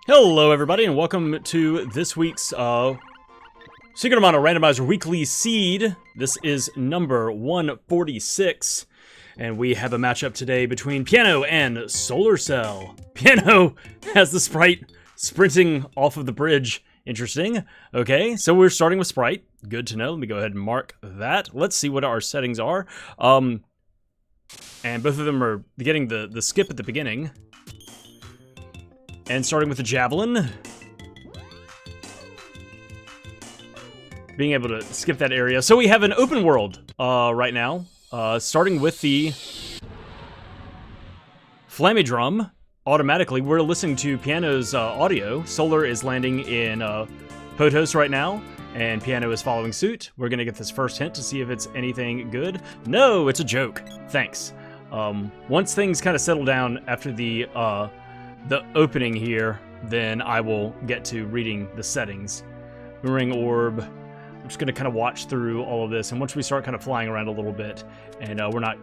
Hello everybody and welcome to this week's Secret Amount of Randomizer Weekly Seed. This is number 146 and we have a matchup today between Pyano and solarcell. Pyano has the Sprite sprinting off of the bridge. Interesting. Okay, so we're starting with Sprite. Good to know. Let me go ahead and mark that. Let's see what our settings are. And both of them are getting the skip at the beginning. And starting with the javelin. Being able to skip that area. So we have an open world right now. Starting with the Flammie drum. Automatically, we're listening to Pyano's audio. Solar is landing in Potos right now. And Pyano is following suit. We're going to get this first hint to see if it's anything good. No, it's a joke. Thanks. Once things kind of settle down after the opening here, then I will get to reading the settings. Ring orb. I'm just going to kind of watch through all of this, and once we start kind of flying around a little bit, and we're not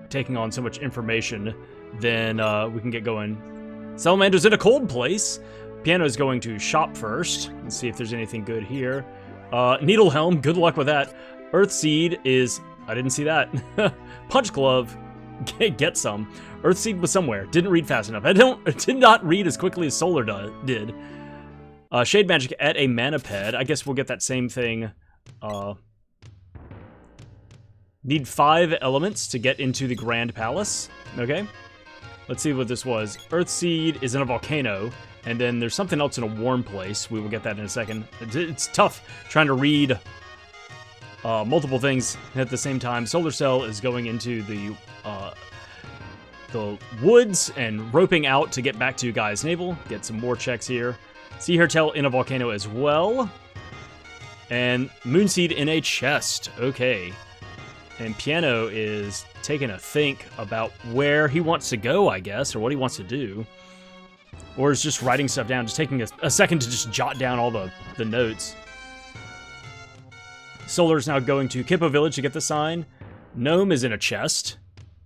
taking on so much information, then we can get going. Salamander's in a cold place. Pyano's going to shop first and see if there's anything good here. Needle Helm, good luck with that. Earthseed is... I didn't see that. Punch Glove, get some. Earthseed was somewhere. Didn't read fast enough. I did not read as quickly as Solar did. Shade Magic at a Manaped. I guess we'll get that same thing. Need 5 elements to get into the Grand Palace. Okay. Let's see what this was. Earthseed is in a volcano. And then there's something else in a warm place. We will get that in a second. It's tough trying to read multiple things at the same time. Solarcell is going into the woods and roping out to get back to Guy's Navel. Get some more checks here. Sea Hairtail in a volcano as well. And Moonseed in a chest. Okay. And Pyano is taking a think about where he wants to go, I guess, or what he wants to do. Or is just writing stuff down, just taking a second to just jot down all the notes. Solar's now going to Kippo Village to get the sign. Gnome is in a chest.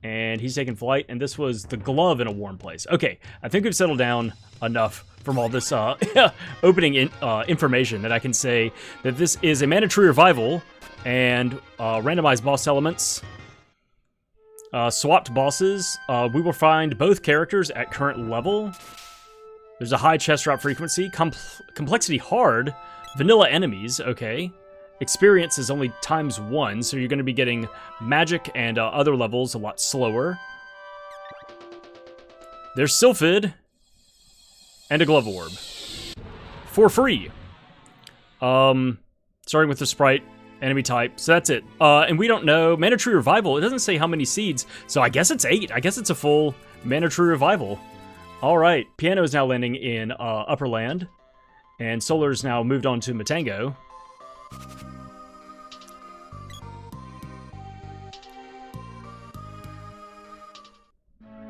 And he's taking flight, and this was the glove in a warm place. Okay, I think we've settled down enough from all this opening information that I can say that this is a Mana Tree Revival and randomized boss elements. Swapped bosses. We will find both characters at current level. There's a high chest drop frequency. Complexity hard. Vanilla enemies, okay. Experience is only ×1, so you're going to be getting magic and other levels a lot slower. There's Sylphid and a Glove Orb for free. Starting with the Sprite, enemy type, so that's it. And we don't know, Mana Tree Revival, it doesn't say how many seeds, so I guess it's 8. I guess it's a full Mana Tree Revival. Alright, Pyano is now landing in Upper Land, and Solar's now moved on to Matango.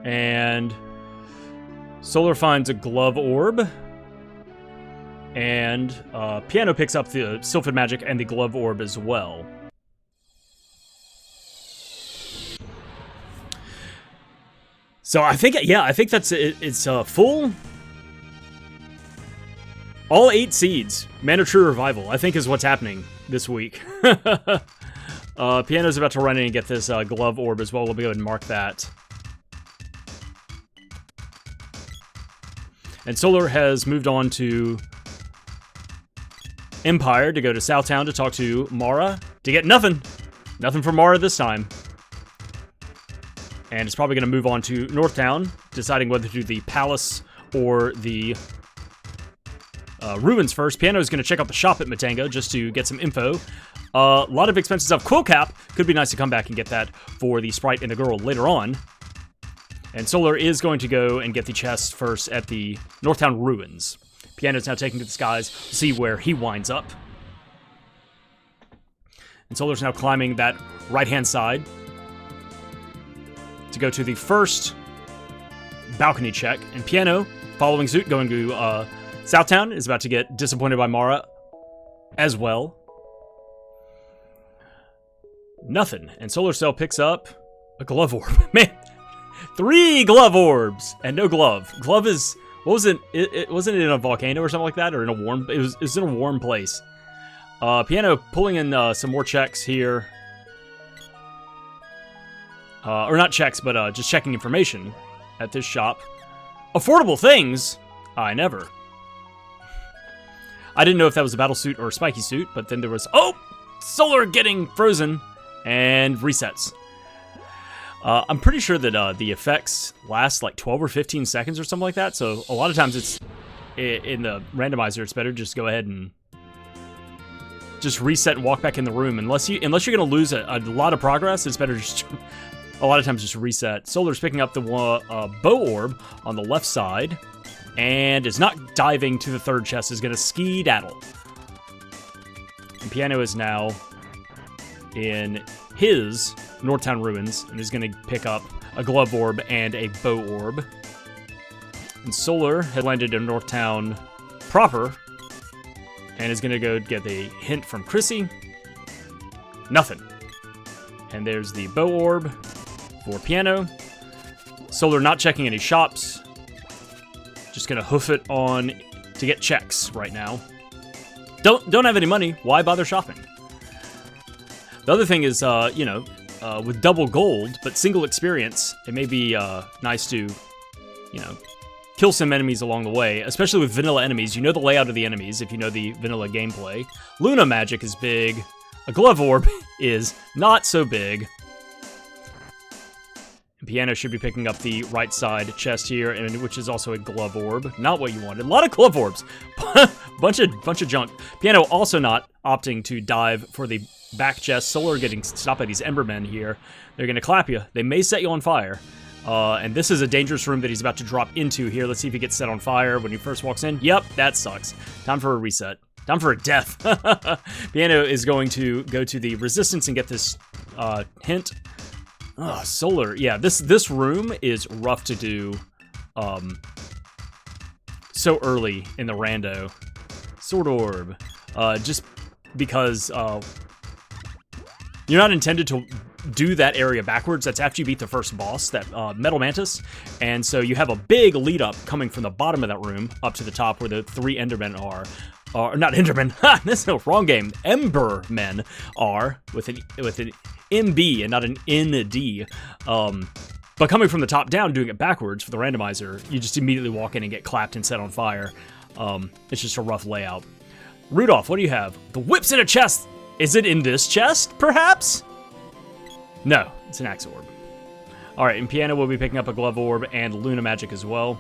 And Solar finds a Glove Orb. And Pyano picks up the Sylphid Magic and the Glove Orb as well. So I think, yeah, I think that's it. It's full. All 8 seeds. Mana Tree Revival, I think, is what's happening this week. Pyano's about to run in and get this Glove Orb as well. We'll go ahead and mark that. And Solar has moved on to Empire to go to Southtown to talk to Mara to get nothing. Nothing from Mara this time. And it's probably going to move on to Northtown, deciding whether to do the Palace or the Ruins first. Pyano is going to check out the shop at Matango just to get some info. A lot of expenses of Quill Cap. Could be nice to come back and get that for the Sprite and the girl later on. And Solar is going to go and get the chest first at the Northtown Ruins. Pyano's now taking to the skies to see where he winds up. And Solar's now climbing that right-hand side to go to the first balcony check. And Pyano, following suit, going to Southtown, is about to get disappointed by Mara as well. Nothing. And Solarcell picks up a Glove Orb. Man, 3 Glove Orbs and no glove. Glove is What was it? It wasn't it in a volcano or something like that, or in a warm? It was in a warm place. Pyano pulling in some more checks here. Or not checks, but just checking information at this shop. Affordable things? I never. I didn't know if that was a battle suit or a spiky suit, but then there was... Oh! Solar getting frozen and resets. I'm pretty sure that the effects last like 12 or 15 seconds or something like that, so a lot of times it's... In the randomizer, it's better to just go ahead and... just reset and walk back in the room. Unless you're going to lose a lot of progress, it's better just... a lot of times just reset. Solar's picking up the bow orb on the left side, and is not diving to the third chest, is going to ski-daddle. And Pyano is now in his Northtown Ruins, and is going to pick up a glove orb and a bow orb. And Solar has landed in Northtown proper, and is going to go get a hint from Chrissy. Nothing. And there's the bow orb for Pyano. Solar not checking any shops. Just gonna hoof it on to get checks right now. Don't have any money. Why bother shopping? The other thing is, you know, with double gold but single experience, it may be nice to, you know, kill some enemies along the way, especially with vanilla enemies. You know the layout of the enemies if you know the vanilla gameplay. Luna magic is big. A glove orb is not so big. And Pyano should be picking up the right side chest here, and which is also a glove orb. Not what you wanted. A lot of glove orbs. bunch of junk. Pyano also not opting to dive for the back chest. Solar getting stopped by these Embermen here. They're going to clap you. They may set you on fire. And this is a dangerous room that he's about to drop into here. Let's see if he gets set on fire when he first walks in. Yep, that sucks. Time for a reset. Time for a death. Pyano is going to go to the resistance and get this hint. Oh, Solar. Yeah, this room is rough to do so early in the rando. Sword Orb. Just because you're not intended to do that area backwards. That's after you beat the first boss, that Metal Mantis. And so you have a big lead up coming from the bottom of that room up to the top where the 3 Endermen are. Not Endermen. Ha! This is the wrong game. Embermen are with an MB and not an ND. But coming from the top down, doing it backwards for the randomizer, you just immediately walk in and get clapped and set on fire. It's just a rough layout. Rudolph, what do you have? The whip's in a chest. Is it in this chest, perhaps? No, it's an axe orb. All right, and Pyano will be picking up a glove orb and Luna magic as well.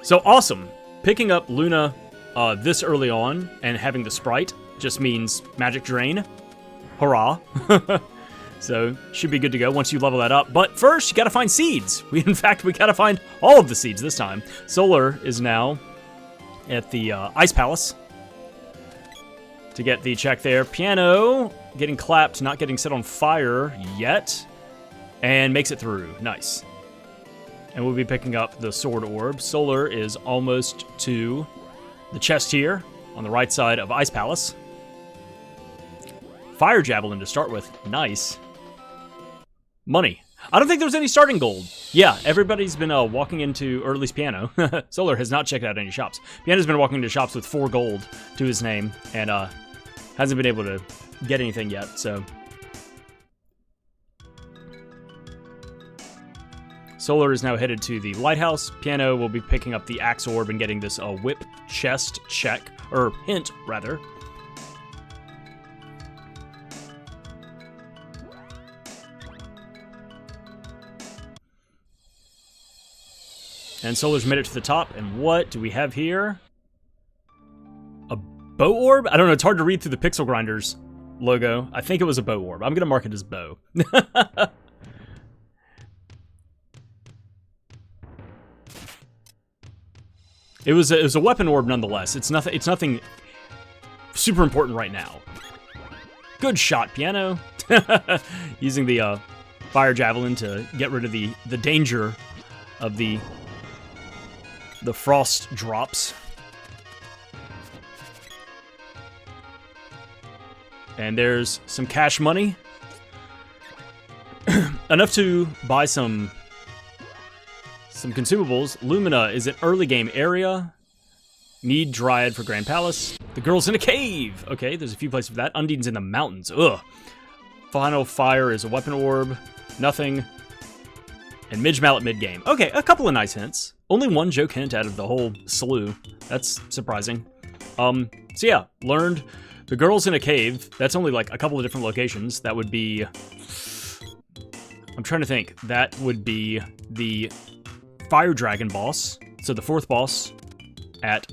So awesome. Picking up Luna this early on and having the Sprite just means magic drain. Hurrah. So, should be good to go once you level that up. But first, you gotta find seeds. In fact, we gotta find all of the seeds this time. Solar is now at the Ice Palace to get the check there. Pyano getting clapped, not getting set on fire yet, and makes it through. Nice. And we'll be picking up the Sword Orb. Solar is almost to the chest here on the right side of Ice Palace. Fire Javelin to start with. Nice. Money. I don't think there was any starting gold. Yeah, everybody's been walking into, or at least Pyano. Solar has not checked out any shops. Pyano's been walking into shops with 4 gold to his name, and hasn't been able to get anything yet, so. Solar is now headed to the lighthouse. Pyano will be picking up the axe orb and getting this whip chest check, or hint, rather. And Solar's made it to the top, and what do we have here? A bow orb? I don't know, it's hard to read through the Pixel Grinders logo. I think it was a bow orb. I'm gonna mark it as bow. It was a weapon orb nonetheless. It's nothing super important right now. Good shot, Pyano. Using the fire javelin to get rid of the danger of the frost drops. And there's some cash money. Enough to buy some some consumables. Lumina is an early game area. Need Dryad for Grand Palace. The girl's in a cave. Okay, there's a few places for that. Undine's in the mountains. Ugh. Final Fire is a weapon orb. Nothing. And Midge Mallet mid-game. Okay, a couple of nice hints. Only one joke hint out of the whole slew. That's surprising. So yeah, learned the girl's in a cave. That's only like a couple of different locations. That would be... I'm trying to think. That would be the Fire Dragon boss. So the fourth boss at,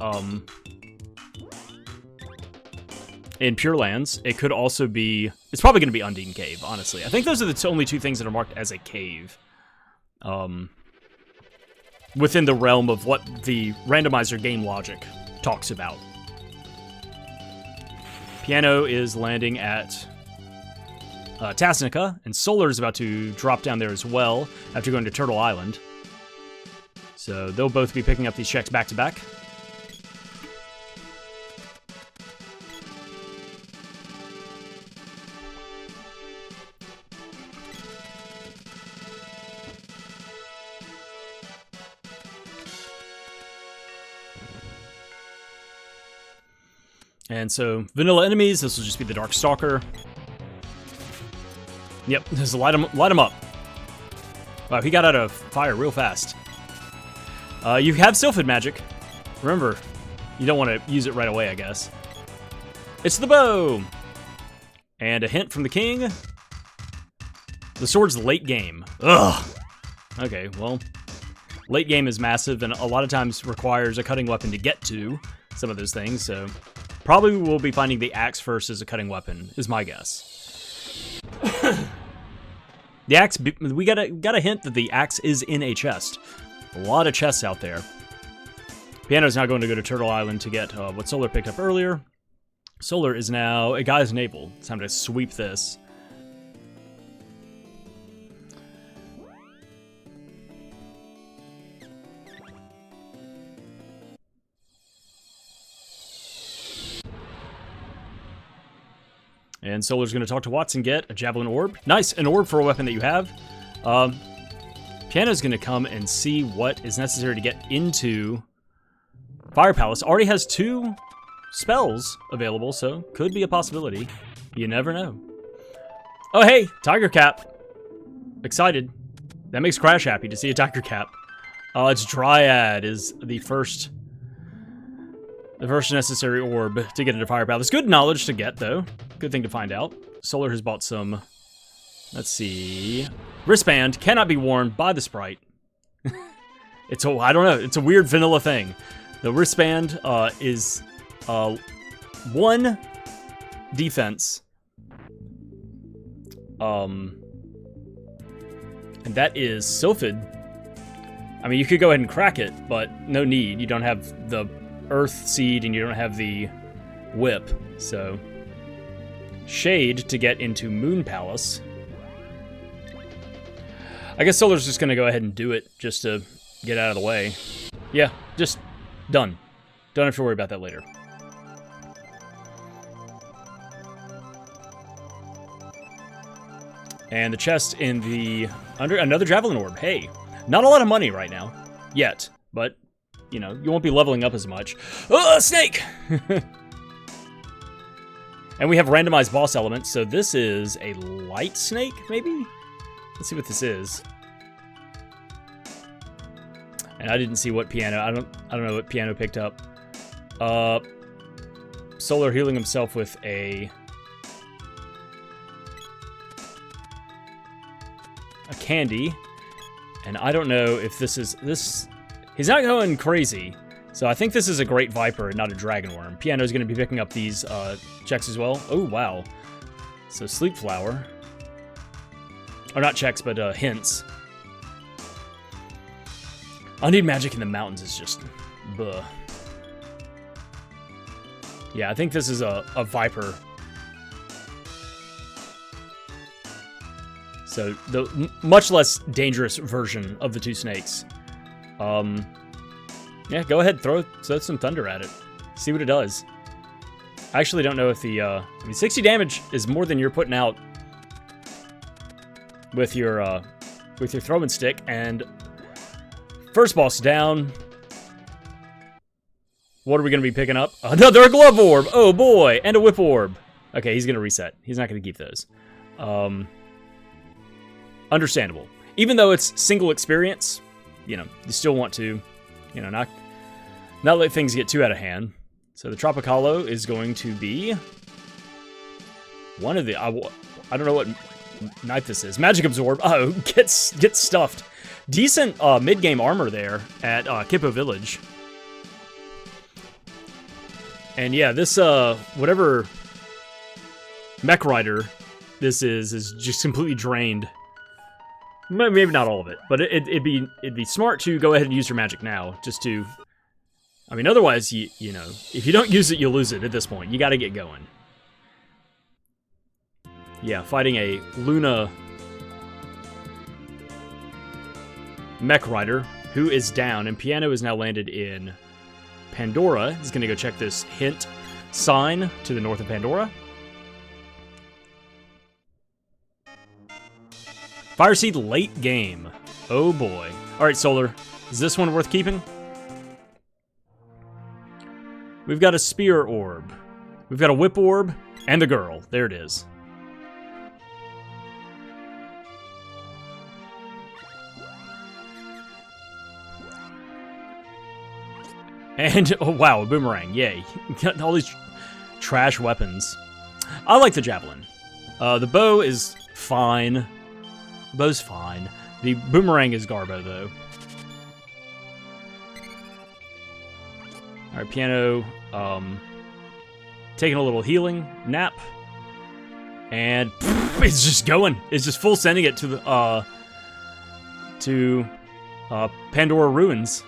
in Pure Lands. It could also be... It's probably going to be Undine Cave, honestly. I think those are the only two things that are marked as a cave. Within the realm of what the randomizer game logic talks about. Pyano is landing at Tasnica, and Solar is about to drop down there as well after going to Turtle Island. So they'll both be picking up these checks back to back. And so, vanilla enemies, this will just be the Dark Stalker. Yep, just light him up. Wow, he got out of fire real fast. You have Sylphid magic. Remember, you don't want to use it right away, I guess. It's the bow! And a hint from the king. The sword's late game. Ugh! Okay, well, late game is massive and a lot of times requires a cutting weapon to get to some of those things, so... Probably we'll be finding the axe first as a cutting weapon, is my guess. The axe, we got a hint that the axe is in a chest. A lot of chests out there. Pyano's now going to go to Turtle Island to get what Solar picked up earlier. Solar is now a guy's navel. It's time to sweep this. And Solar's going to talk to Watts and get a Javelin Orb. Nice, an orb for a weapon that you have. Pyano's going to come and see what is necessary to get into Fire Palace. Already has 2 spells available, so could be a possibility. You never know. Oh, hey, Tiger Cap. Excited. That makes Crash happy to see a Tiger Cap. It's Dryad is the first necessary orb to get into Fire Palace. Good knowledge to get, though. Good thing to find out. Solar has bought some, let's see, wristband. Cannot be worn by the Sprite. I don't know. It's a weird vanilla thing. The wristband is 1 defense. And that is Sylphid. I mean, you could go ahead and crack it, but no need. You don't have the Earth Seed and you don't have the Whip, so... Shade to get into Moon Palace. I guess Solar's just going to go ahead and do it just to get out of the way. Yeah, just done. Don't have to worry about that later. And the chest in the... another Javelin Orb. Hey, not a lot of money right now. Yet. But, you know, you won't be leveling up as much. Oh, snake! And we have randomized boss elements, so this is a light snake, maybe? Let's see what this is. And I didn't see what Pyano... I don't know what Pyano picked up. Solar healing himself with a candy. And I don't know if this is... He's not going crazy. So I think this is a Great Viper and not a Dragon Worm. Pyano's going to be picking up these checks as well. Oh, wow. So Sleep Flower. Or not checks, but hints. I need magic in the mountains is just... Buh. Yeah, I think this is a Viper. So the much less dangerous version of the 2 snakes. Yeah, go ahead, throw some thunder at it. See what it does. I actually don't know if the, I mean, 60 damage is more than you're putting out with your throwing stick, and First boss down. What are we going to be picking up? Another glove orb! Oh boy! And a whip orb. Okay, he's going to reset. He's not going to keep those. Understandable. Even though it's single experience, you know, you still want to, you know, not let things get too out of hand. So the Tropicalo is going to be one of the... I don't know what knife this is. Magic Absorb. Oh, get stuffed. Decent mid-game armor there at Kippo Village. And yeah, this, whatever mech rider this is just completely drained. Maybe not all of it, but it'd be smart to go ahead and use your magic now, just to... I mean, otherwise, you know, if you don't use it, you'll lose it at this point. You gotta get going. Yeah, fighting a Luna mech rider who is down, and Pyano is now landed in Pandora. He's gonna go check this hint sign to the north of Pandora. Fire Seed late game. Oh boy. Alright, Solar. Is this one worth keeping? We've got a Spear Orb. We've got a Whip Orb. And the girl. There it is. And, oh wow, a Boomerang. Yay. Got all these trash weapons. I like the Javelin. The bow is fine. Bow's fine. The Boomerang is Garbo, though. Alright, Pyano, taking a little healing nap. And it's just going. It's just full sending it to the, Pandora Ruins.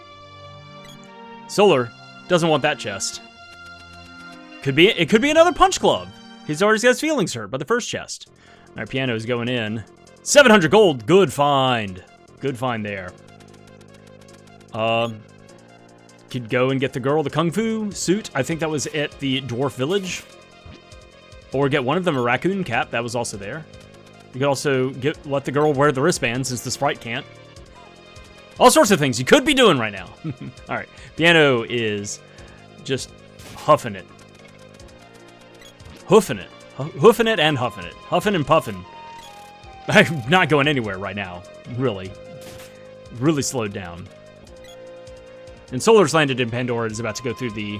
Solar doesn't want that chest. It could be another Punch Club. He's already got his feelings hurt by the first chest. Alright, Pyano's going in. 700 gold. Good find. Good find there. Could go and get the girl the Kung Fu suit. I think that was at the Dwarf Village. Or get one of them a raccoon cap. That was also there. You could also let the girl wear the wristband since the Sprite can't. All sorts of things you could be doing right now. Alright. Pyano is just huffing it. Hoofing it. Hoofing it and huffing it. Huffing and puffing. I'm not going anywhere right now. Really. Really slowed down. And Solar's landed in Pandora and is about to go through the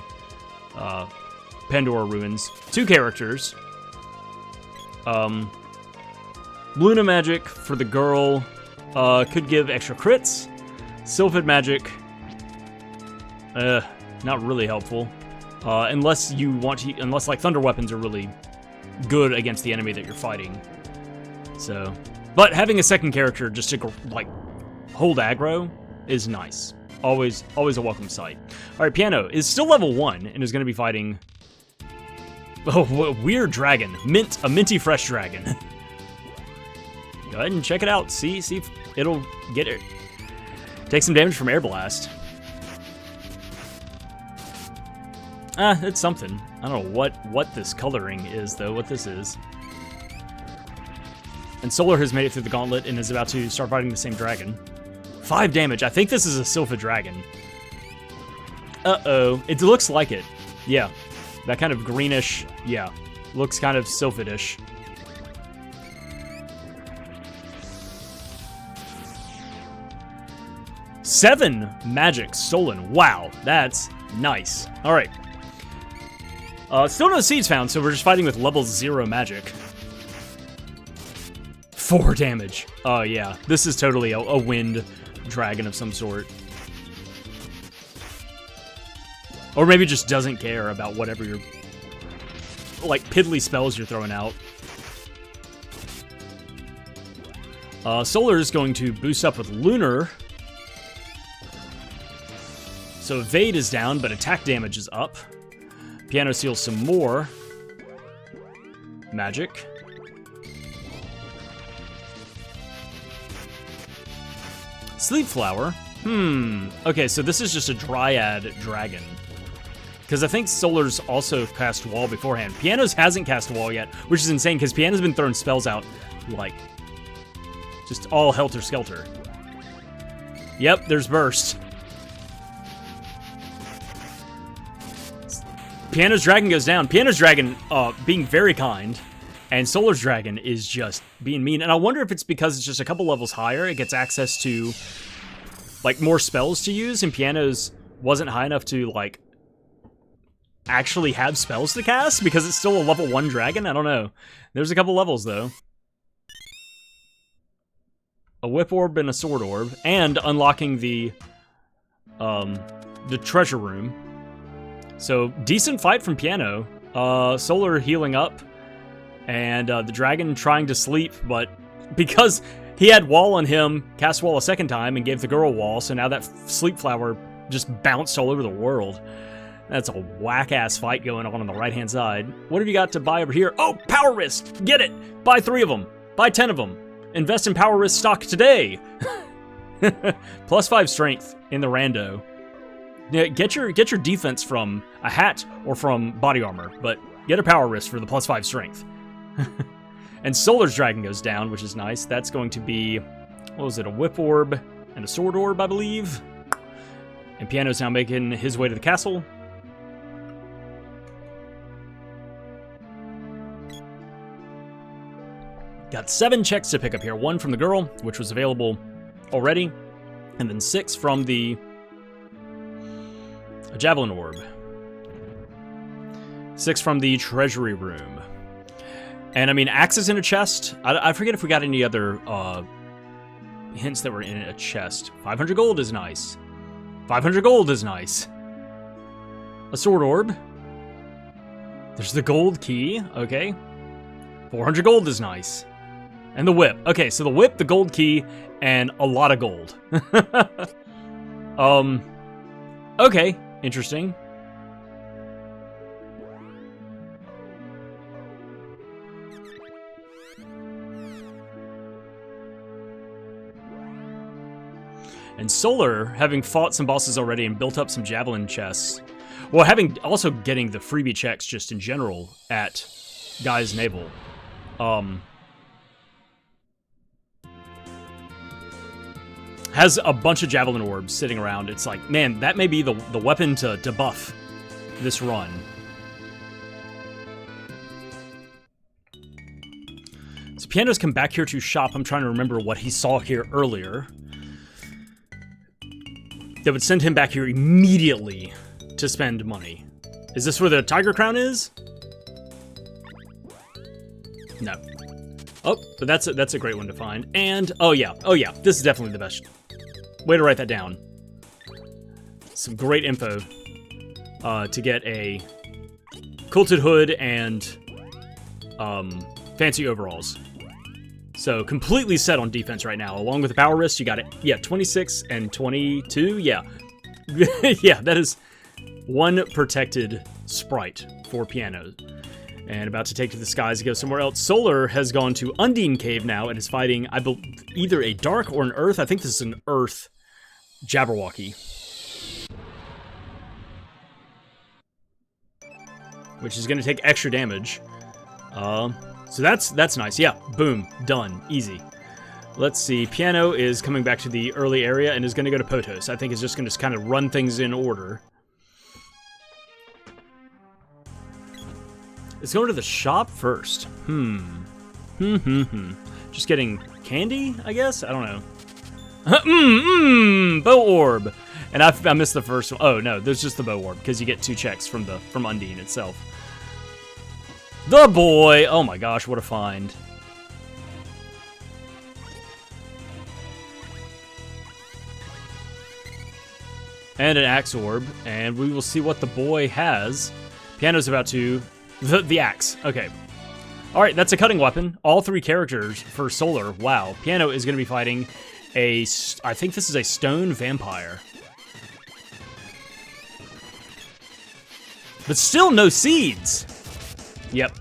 Pandora Ruins. 2 characters. Luna Magic for the girl could give extra crits. Sylphid Magic, not really helpful. Unless you want to, unless like Thunder Weapons are really good against the enemy that you're fighting. So, but having a second character just to like hold aggro is nice. Always a welcome sight. All right, Pyano is still level 1 and is going to be fighting a weird dragon, a minty fresh dragon. Go ahead and check it out. See if it'll get it. Take some damage from Air Blast. It's something. I don't know what this coloring is, though, what this is. And Solar has made it through the gauntlet and is about to start fighting the same dragon. 5 damage. I think this is a Sylph Dragon. Uh-oh. It looks like it. Yeah. That kind of greenish, yeah. Looks kind of Sylphidish. Seven magic stolen. Wow, that's nice. All right. Still no seeds found, so we're just fighting with level 0 magic. 4 damage. Oh, yeah. This is totally a wind dragon of some sort. Or maybe just doesn't care about whatever you're... like, piddly spells you're throwing out. Solar is going to boost up with Lunar. So evade is down, but attack damage is up. Pyano seals some more magic. Sleep Flower. Okay, so this is just a Dryad Dragon. Because I think Solar's also cast Wall beforehand. Pyano's hasn't cast Wall yet, which is insane because Pyano's been throwing spells out, like, just all helter-skelter. Yep, there's burst. Piano's dragon goes down. Piano's dragon being very kind, and Solar's dragon is just being mean. And I wonder if it's because it's just a couple levels higher, it gets access to like more spells to use, and Piano's wasn't high enough to like actually have spells to cast because it's still a level 1 dragon. I don't know. There's a couple levels though. A whip orb and a sword orb, and unlocking the treasure room. So decent fight from Piano. Solar healing up, and the dragon trying to sleep, but because he had wall on him, cast wall a second time and gave the girl wall, so now that sleep flower just bounced all over the world. That's a whack-ass fight going on the right-hand side. What have you got to buy over here? Oh, Power Wrist! Get it! Buy 3 of them. Buy 10 of them. Invest in Power Wrist stock today! +5 strength in the rando. Yeah, get your defense from a hat or from body armor, but get a Power Wrist for the +5 strength. And Solar's dragon goes down, which is nice. That's going to be, what was it, a whip orb and a sword orb, I believe? And Piano's now making his way to the castle. Got 7 checks to pick up here. 1 from the girl, which was available already, and then 6 from a javelin orb. 6 from the treasury room. And I mean, axes in a chest. I forget if we got any other hints that were in a chest. 500 gold is nice. 500 gold is nice. A sword orb. There's the gold key. Okay. 400 gold is nice. And the whip. Okay, so the whip, the gold key, and a lot of gold. Okay, interesting. And Solar, having fought some bosses already and built up some javelin chests, well, also getting the freebie checks just in general at Guy's Navel, has a bunch of javelin orbs sitting around. It's like, man, that may be the weapon to debuff this run. So Piano's come back here to shop. I'm trying to remember what he saw here earlier that would send him back here immediately to spend money. Is this where the Tiger Crown is? No. Oh, but that's a great one to find. And, oh yeah, this is definitely the best. Way to write that down. Some great info to get a quilted hood and fancy overalls. So completely set on defense right now. Along with the power wrist, you got it. Yeah, 26 and 22. Yeah. Yeah, that is one protected Sprite for Piano. And about to take to the skies to go somewhere else. Solar has gone to Undine Cave now and is fighting, I believe, either a dark or an earth. I think this is an earth Jabberwocky. Which is going to take extra damage. So that's nice. Yeah, boom, done, easy. Let's see, Piano is coming back to the early area and is going to go to Potos. I think is just going to kind of run things in order. Let's go to the shop first. Just getting candy, I guess? I don't know. Bow orb. And I missed the first one. Oh, no, there's just the bow orb, because you get 2 checks from Undine itself. The boy! Oh my gosh, what a find. And an axe orb, and we will see what the boy has. Piano's about to... The axe. Okay. Alright, that's a cutting weapon. All 3 characters for Solar. Wow. Piano is going to be fighting I think this is a stone vampire. But still no seeds! Yep.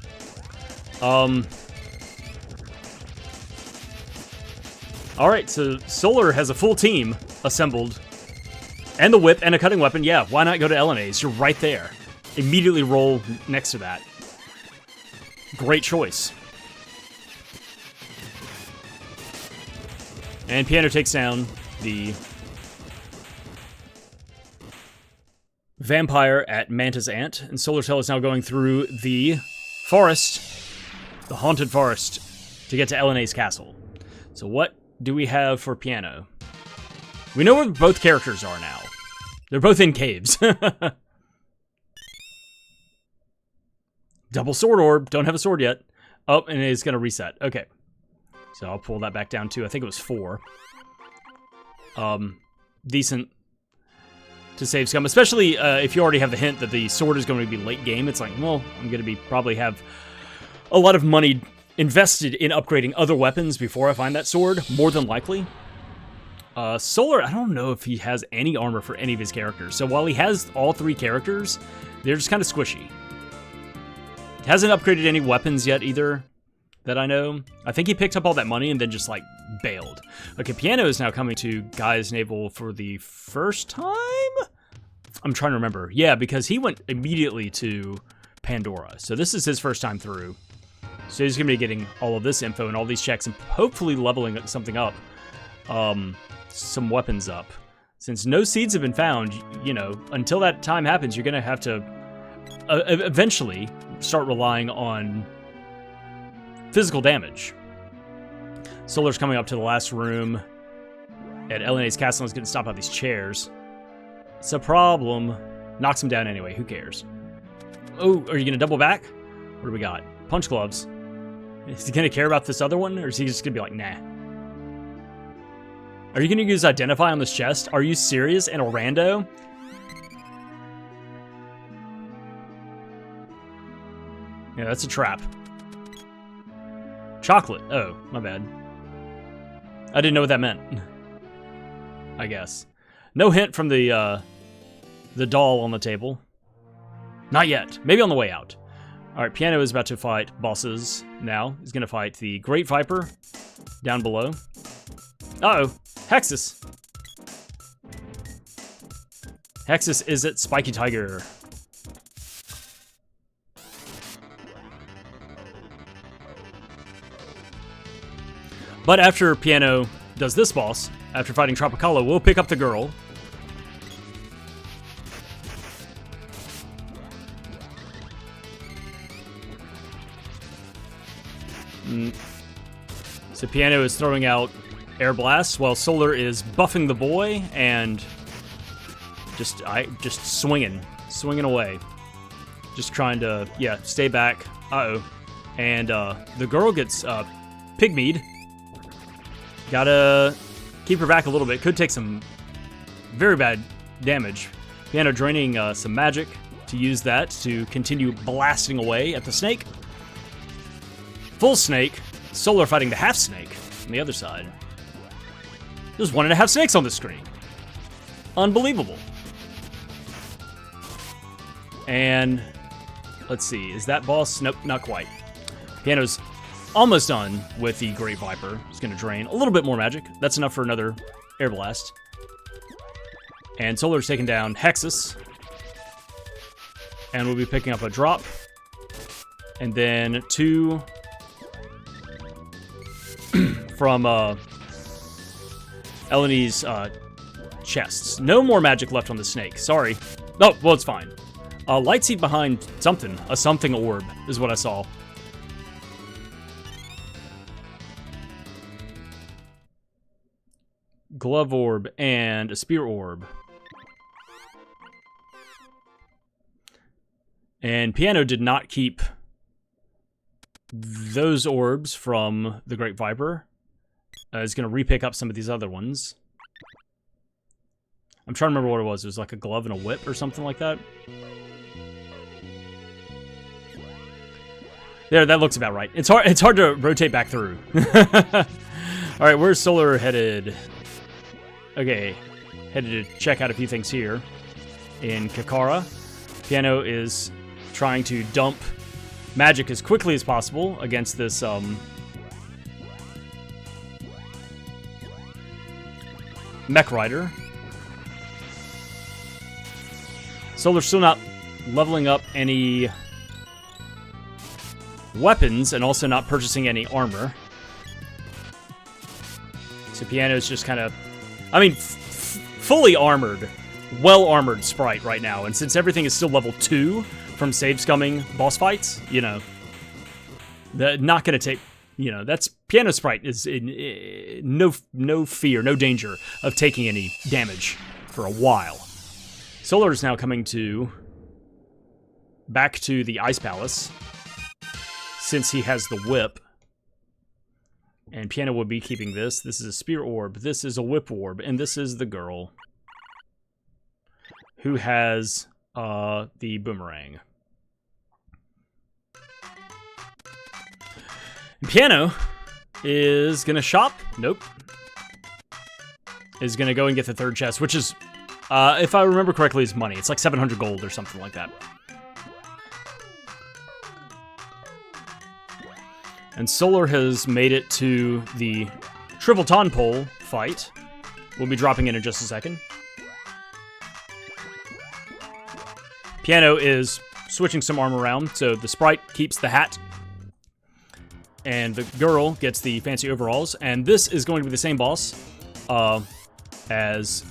Alright, so Solar has a full team assembled. And the whip and a cutting weapon. Yeah, why not go to LNAs? You're right there. Immediately roll next to that. Great choice. And Piano takes down the vampire at Manta's Ant, and SolarCell is now going through the forest, the haunted forest, to get to LNA's castle. So what do we have for Pyano? We know where both characters are now. They're both in caves. Double sword orb. Don't have a sword yet. Oh, and it's going to reset. Okay. So I'll pull that back down to, I think it was 4. Decent to save scum, especially if you already have the hint that the sword is going to be late game. It's like, well, I'm going to probably have a lot of money invested in upgrading other weapons before I find that sword, more than likely. Solar, I don't know if he has any armor for any of his characters. So while he has all 3 characters, they're just kind of squishy. Hasn't upgraded any weapons yet either, that I know. I think he picked up all that money and then just, like, bailed. Okay, Pyano is now coming to Guy's Navel for the first time? I'm trying to remember. Yeah, because he went immediately to Pandora. So this is his first time through. So he's going to be getting all of this info and all these checks and hopefully leveling something up. Some weapons up. Since no seeds have been found, you know, until that time happens, you're going to have to eventually start relying on physical damage. Solar's coming up to the last room at LNA's castle and is going to stop out these chairs. It's a problem. Knocks him down anyway. Who cares? Oh, are you going to double back? What do we got? Punch gloves. Is he going to care about this other one? Or is he just going to be like, nah? Are you going to use Identify on this chest? Are you serious? And a rando? Yeah, that's a trap. Chocolate. Oh, my bad. I didn't know what that meant. I guess. No hint from the doll on the table. Not yet. Maybe on the way out. Alright, Pyano is about to fight bosses now. He's going to fight the Great Viper down below. Uh-oh. Hexus. Hexus is it Spiky Tiger. But after Pyano does this boss, after fighting Tropicalo, we'll pick up the girl. So Pyano is throwing out air blasts while Solar is buffing the boy and just swinging away. Just trying to, yeah, stay back. Uh-oh. And the girl gets pygmied. Gotta keep her back a little bit. Could take some very bad damage. Pyano draining some magic to use that to continue blasting away at the snake. Full snake. Solar fighting the half snake on the other side. There's 1.5 snakes on the screen. Unbelievable. And let's see, is that boss? Nope, not quite. Pyano's almost done with the Great Viper. He's going to drain a little bit more magic. That's enough for another air blast. And Solar's taking down Hexus. And we'll be picking up a drop. And then 2 from Eleni's chests. No more magic left on the snake. Sorry. Oh, well, it's fine. Light seed behind something. A something orb is what I saw. Glove orb and a spear orb. And Pyano did not keep those orbs from the Great Viper. Is going to re-pick up some of these other ones. I'm trying to remember what it was. It was like a glove and a whip or something like that. There, that looks about right. It's hard to rotate back through. Alright, where's Solar headed? Okay, headed to check out a few things here. In Kakara, Pyano is trying to dump magic as quickly as possible against this Mech Rider. Solar's still not leveling up any weapons and also not purchasing any armor. So Pyano's just kind of, I mean, fully armored well-armored Sprite right now, and since everything is still level 2 from save-scumming boss fights, you know, not gonna take, you know, that's Pyano Sprite is in no fear, no danger of taking any damage for a while. Solar is now coming back to the Ice Palace, since he has the whip. And Pyano will be keeping this. This is a spear orb, this is a whip orb, and this is the girl who has the boomerang. And Pyano is gonna shop. Nope. Is gonna go and get the third chest, which is, if I remember correctly, is money. It's like 700 gold or something like that. And Solar has made it to the Triple Pole fight. We'll be dropping in just a second. Pyano is switching some armor around, so the Sprite keeps the hat. And the girl gets the fancy overalls. And this is going to be the same boss as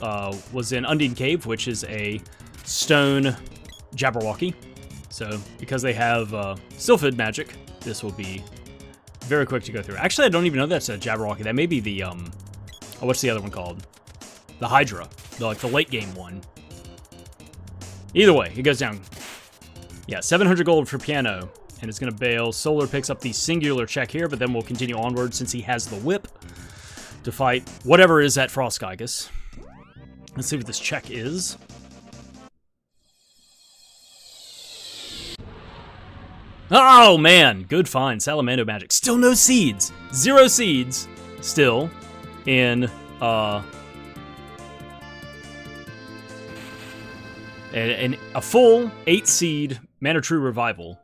was in Undine Cave, which is a stone Jabberwocky. So, because they have Sylphid magic, this will be very quick to go through. Actually, I don't even know that's a Jabberwocky. That may be the, what's the other one called? The Hydra. Like the late game one. Either way, it goes down. Yeah, 700 gold for Pyano. And it's going to bail. Solar picks up the singular check here, but then we'll continue onward since he has the whip to fight whatever is at Frostgigus. Let's see what this check is. Oh, man. Good find. Salamando magic. Still no seeds. 0 seeds. Still in, and a full 8 seed Mana True Revival.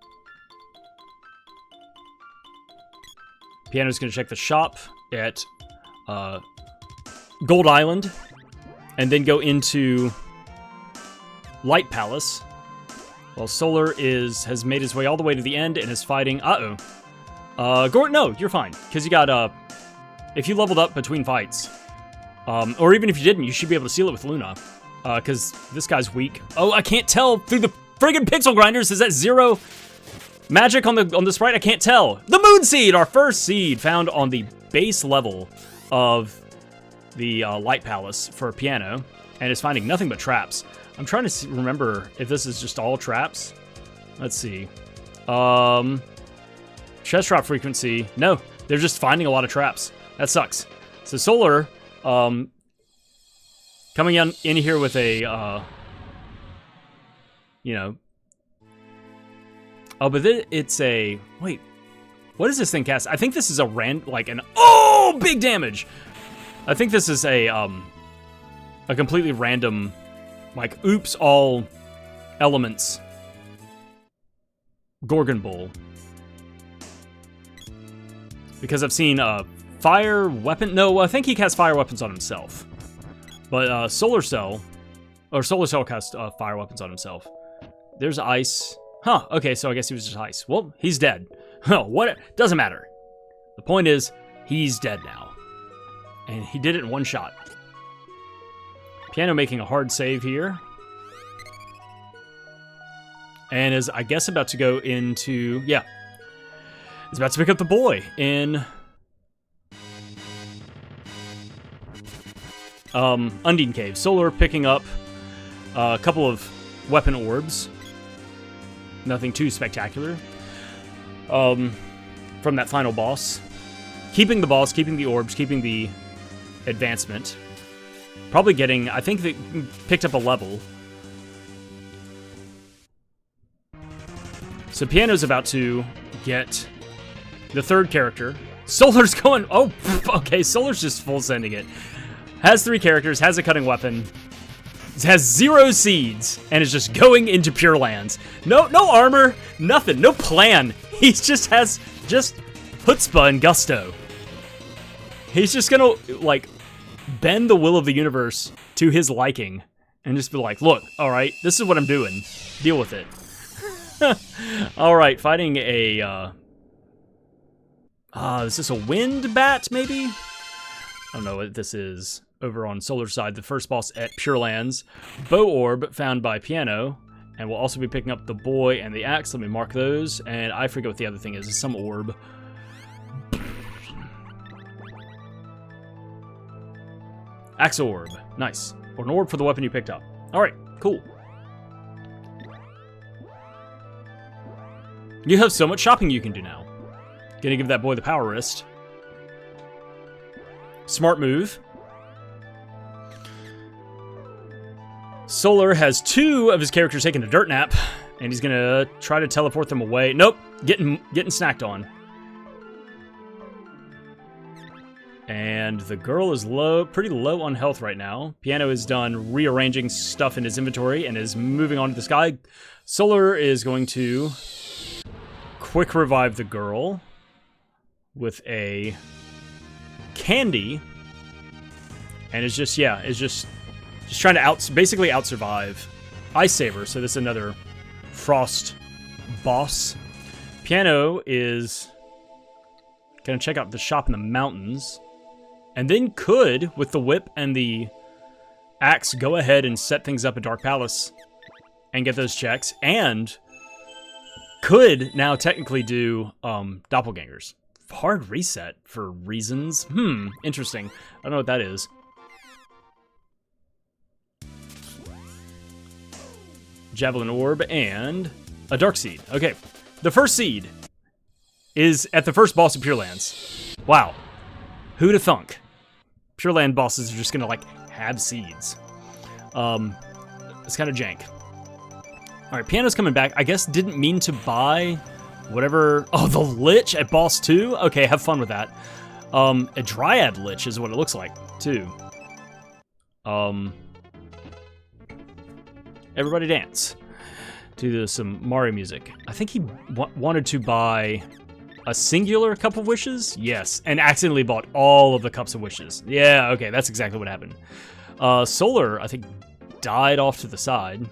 Pyano's going to check the shop at Gold Island, and then go into Light Palace, while Solar has made his way all the way to the end and is fighting. Gort, no, you're fine, because you got if you leveled up between fights, or even if you didn't, you should be able to seal it with Luna, because this guy's weak. Oh, I can't tell through the friggin' pixel grinders. Is that 0 magic on the Sprite? I can't tell. The Moon Seed, our first seed found on the base level of the Light Palace for Pyano, and is finding nothing but traps. I'm trying to remember if this is just all traps. Let's see. Chest drop frequency. No, they're just finding a lot of traps. That sucks. So Solar, coming in here with a, you know. Oh, but it's a, wait. What does this thing cast? I think this is a big damage. I think this is a completely random, like, oops, all elements Gorgon Bull. Because I've seen fire weapon. No, I think he casts fire weapons on himself. But Solarcell casts fire weapons on himself. There's ice. Huh, okay, so I guess he was just ice. Well, he's dead. Oh, what? Doesn't matter. The point is, he's dead now. And he did it in one shot. Pyano making a hard save here. And is, I guess, about to go into, yeah. He's about to pick up the boy in Undine Cave. Solar picking up a couple of weapon orbs. Nothing too spectacular. From that final boss. Keeping the boss, keeping the orbs, keeping the advancement. Probably getting, I think they picked up a level. So Pyano's about to get the third character. Solar's going, oh, okay, Solar's just full sending it. Has 3 characters, has a cutting weapon. Has 0 seeds, and is just going into Pure Lands. No armor, nothing, no plan. He just has chutzpah and gusto. He's just gonna, like, bend the will of the universe to his liking, and just be like, look, alright, this is what I'm doing. Deal with it. Alright, fighting a, is this a wind bat, maybe? I don't know what this is. over on Solar side, the first boss at Pure Lands. Bow Orb found by Pyano. And we'll also be picking up the boy and the axe. Let me mark those. And I forget what the other thing is. It's some orb. Axe orb. Nice. Or an orb for the weapon you picked up. Alright, cool. You have so much shopping you can do now. Gonna give that boy the power wrist. Smart move. Solar has 2 of his characters taking a dirt nap, and he's gonna try to teleport them away. Nope, getting snacked on. And the girl is pretty low on health right now. Pyano is done rearranging stuff in his inventory and is moving on to this guy. Solar is going to quick revive the girl with a candy, and it's just trying to basically out-survive Ice Saber. So this is another Frost boss. Pyano is gonna check out the shop in the mountains, and then could, with the whip and the axe, go ahead and set things up at Dark Palace and get those checks, and could now technically do doppelgangers. Hard reset for reasons. Interesting. I don't know what that is. Javelin Orb, and a Dark Seed. Okay, the first seed is at the first boss of Pure Lands. Wow. Who'da thunk? Pure Land bosses are just gonna, like, have seeds. It's kind of jank. Alright, Pyano's coming back. I guess didn't mean to buy whatever... Oh, the Lich at boss 2? Okay, have fun with that. A Dryad Lich is what it looks like, too. Everybody dance to some Mario music. I think he wanted to buy a singular Cup of Wishes. Yes, and accidentally bought all of the Cups of Wishes. Yeah, okay, that's exactly what happened. Solar, I think, died off to the side.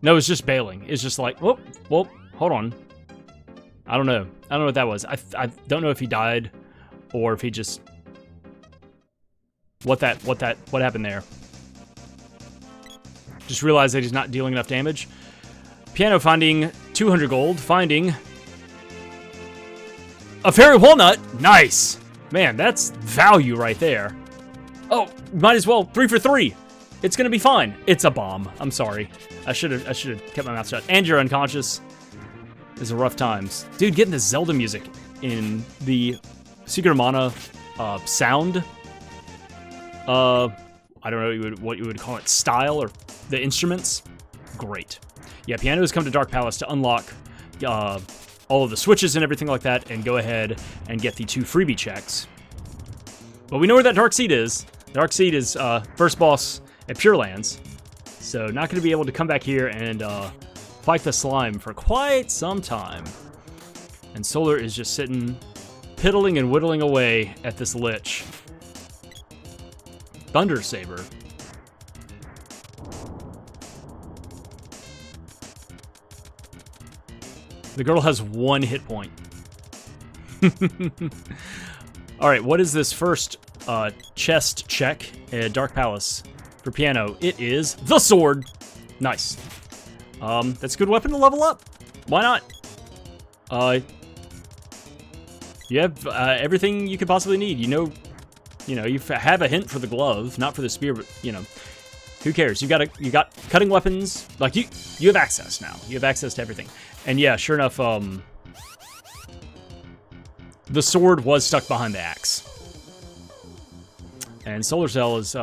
No, it's just bailing. It's just like, whoop, hold on. I don't know. I don't know what that was. I don't know if he died or if he just... What happened there? Just realized that he's not dealing enough damage. Pyano finding 200 gold, finding a fairy walnut. Nice. Man, that's value right there. Oh, might as well 3 for 3. It's gonna be fine. It's a bomb. I'm sorry. I should have kept my mouth shut. And you're unconscious. It's a rough times. Dude, getting the Zelda music in the Secret of Mana sound. I don't know what you would call it, style, or the instruments. Great. Yeah, Pyano has come to Dark Palace to unlock all of the switches and everything like that, and go ahead and get the 2 freebie checks. But we know where that Dark Seed is. Dark Seed is first boss at Pure Lands, so not going to be able to come back here and fight the slime for quite some time. And Solar is just sitting, piddling and whittling away at this Lich. Thunder Saber. The girl has 1 hit point. Alright, what is this first chest check at Dark Palace for Pyano? It is the sword. Nice. That's a good weapon to level up. Why not? You have everything you could possibly need. You have a hint for the glove, not for the spear, but, who cares? You got cutting weapons. Like, you have access now. You have access to everything. And yeah, sure enough, the sword was stuck behind the axe. And Solar Cell is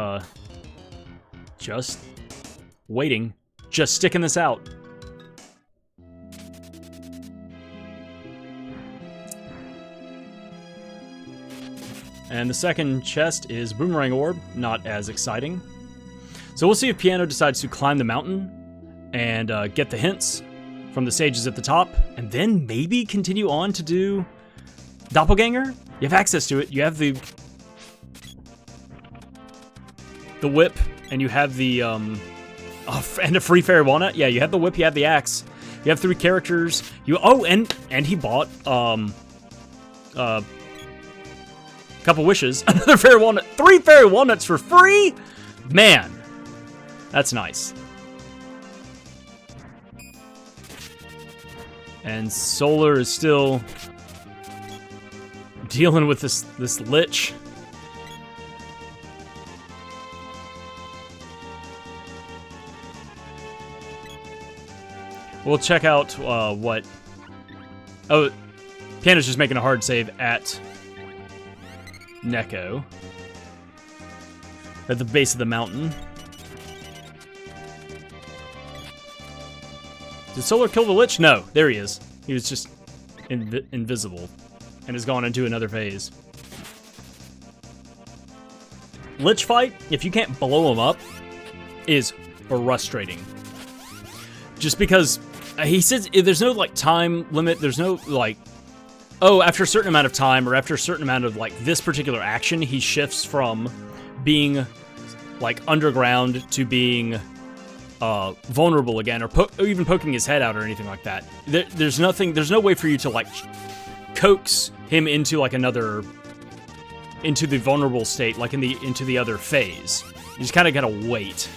just waiting, just sticking this out. And the second chest is Boomerang Orb, not as exciting. So we'll see if Pyano decides to climb the mountain and get the hints from the sages at the top, and then maybe continue on to do Doppelganger? You have access to it. You have the whip, and you have the, and a free fairy walnut. Yeah, you have the whip, you have the axe. You have 3 characters. And he bought, Couple wishes. Another fairy walnut. 3 fairy walnuts for free? Man, that's nice. And Solar is still dealing with this lich. We'll check out what... Oh, Piano's just making a hard save at Neko. At the base of the mountain. Did Solar kill the lich? No, there he is. He was just invisible and has gone into another phase. Lich fight, if you can't blow him up, is frustrating. Just because he says there's no like time limit, there's no like, oh, after a certain amount of time or after a certain amount of like this particular action, he shifts from being like underground to being vulnerable again, or even poking his head out or anything like that. There's no way for you to like coax him into like into the vulnerable state, like into the other phase. You just kind of gotta wait.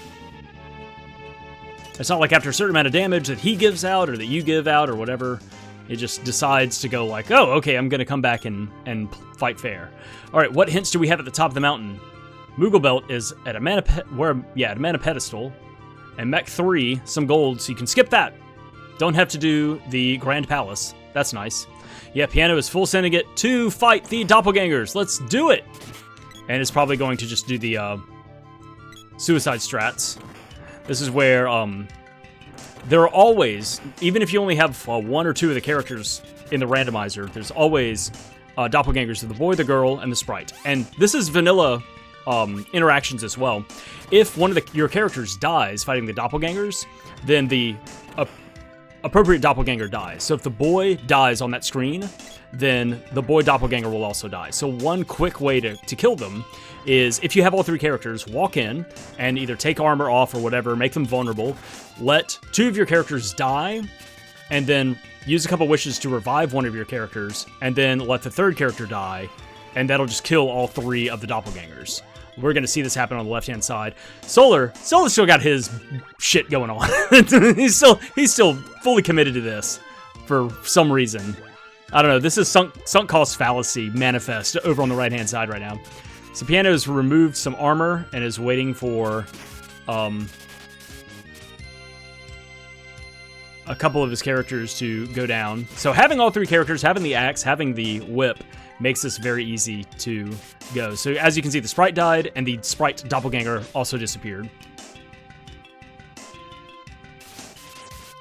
It's not like after a certain amount of damage that he gives out or that you give out or whatever. It just decides to go like, oh, okay, I'm gonna come back and fight fair. All right, what hints do we have at the top of the mountain? Moogle Belt is at a mana pedestal, and Mech 3, some gold, so you can skip that. Don't have to do the Grand Palace. That's nice. Yeah, Pyano is full sending it to fight the doppelgangers. Let's do it. And it's probably going to just do the suicide strats. This is where there are always, even if you only have 1 or 2 of the characters in the randomizer, there's always doppelgangers of the boy, the girl, and the sprite. And this is vanilla interactions as well. If one of your characters dies fighting the doppelgangers, then the appropriate doppelganger dies. So if the boy dies on that screen, then the boy doppelganger will also die. So one quick way to kill them is, if you have all 3 characters, walk in and either take armor off or whatever, make them vulnerable, let 2 of your characters die, and then use a couple wishes to revive one of your characters, and then let the 3rd character die, and that'll just kill all 3 of the doppelgangers. We're going to see this happen on the left-hand side. Solar's still got his shit going on. he's still fully committed to this for some reason. I don't know. This is sunk cost fallacy manifest over on the right-hand side right now. So Pyano's removed some armor and is waiting for a couple of his characters to go down. So having all 3 characters, having the axe, having the whip, makes this very easy to go. So as you can see, the sprite died, and the sprite doppelganger also disappeared.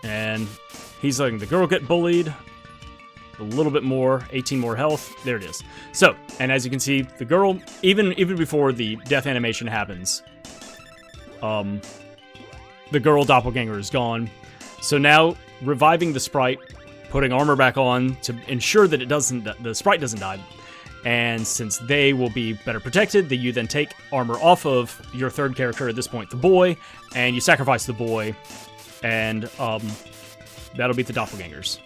And he's letting the girl get bullied. A little bit more, 18 more health. There it is. So, and as you can see, the girl, even before the death animation happens, the girl doppelganger is gone. So now, reviving the sprite, putting armor back on to ensure that the sprite doesn't die. And since they will be better protected, you then take armor off of your 3rd character, at this point the boy, and you sacrifice the boy, and that'll beat the doppelgangers.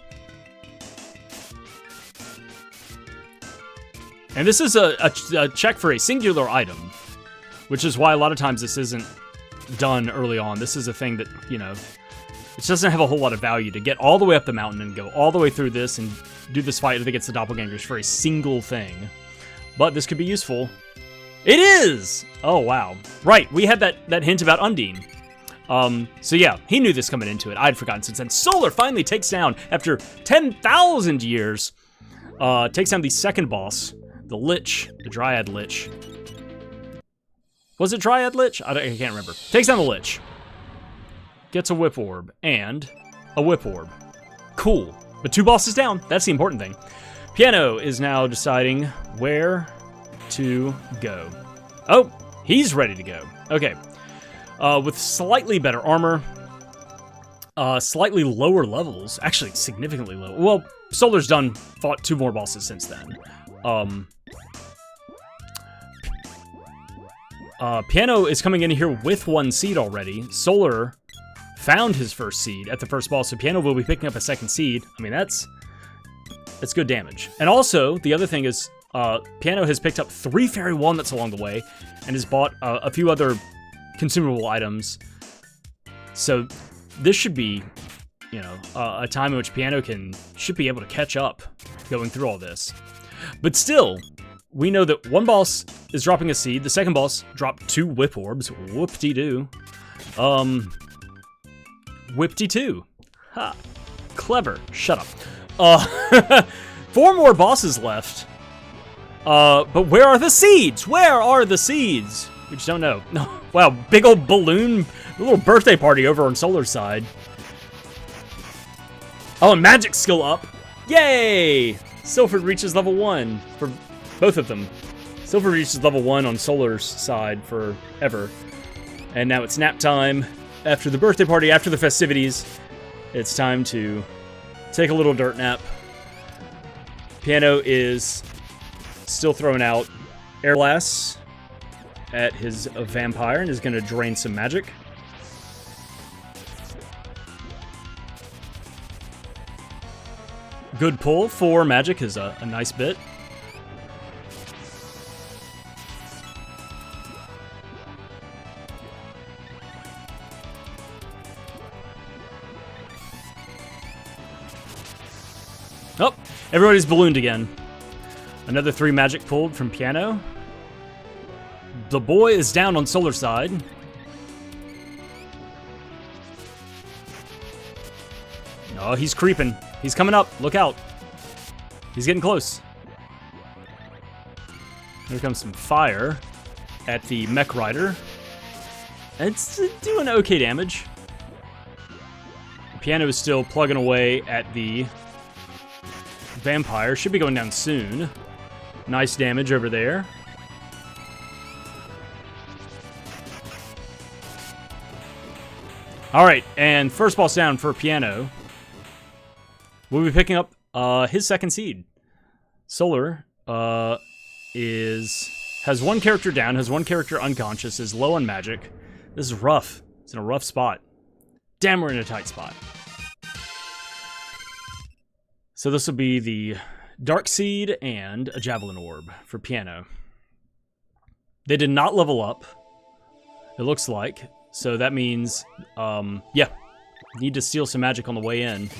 And this is a check for a singular item, which is why a lot of times this isn't done early on. This is a thing that, you know, it doesn't have a whole lot of value to get all the way up the mountain and go all the way through this and do this fight against the doppelgangers for a single thing. But this could be useful. It is! Oh, wow. Right, we had that hint about Undine. So yeah, he knew this coming into it. I'd forgotten since then. Solar finally takes down, after 10,000 years, takes down the 2nd boss, the Lich, the Dryad Lich. Was it Dryad Lich? I can't remember. Takes down the Lich. Gets a Whip Orb, and a Whip Orb. Cool. But 2 bosses down. That's the important thing. Pyano is now deciding where to go. Oh, he's ready to go. Okay. With slightly better armor, slightly lower levels, actually significantly lower. Well, Solar's fought 2 more bosses since then. Pyano is coming in here with 1 seed already. Solar found his 1st seed at the 1st boss, so Pyano will be picking up a 2nd seed. I mean, that's good damage. And also, the other thing is, Pyano has picked up 3 fairy walnuts along the way, and has bought a few other consumable items. So this should be, you know, a time in which Pyano should be able to catch up going through all this. But still, we know that one boss is dropping a seed. The second boss dropped 2 whip orbs. Whoop-de-doo. Whip-de-doo. Ha. Clever. Shut up. 4 more bosses left. But where are the seeds? Where are the seeds? We just don't know. Wow, big old balloon, a little birthday party over on Solar's side. Oh, and magic skill up. Yay! Silphid reaches level 1 for both of them. Silphid reaches level 1 on Solar's side forever. And now it's nap time. After the birthday party, after the festivities, it's time to take a little dirt nap. Pyano is still throwing out air blasts at his vampire and is going to drain some magic. Good pull for magic is a nice bit. Oh, everybody's ballooned again. Another 3 magic pulled from Pyano. The boy is down on Solar's side. Oh, he's creeping. He's coming up. Look out. He's getting close. Here comes some fire at the mech rider. It's doing okay damage. Pyano is still plugging away at the vampire. Should be going down soon. Nice damage over there. Alright, and first boss down for Pyano. We'll be picking up his second seed. Solar has 1 character down, has 1 character unconscious, is low on magic. This is rough. It's in a rough spot. Damn, we're in a tight spot. So this will be the Dark Seed and a Javelin Orb for Pyano. They did not level up, it looks like. So that means, yeah, need to steal some magic on the way in.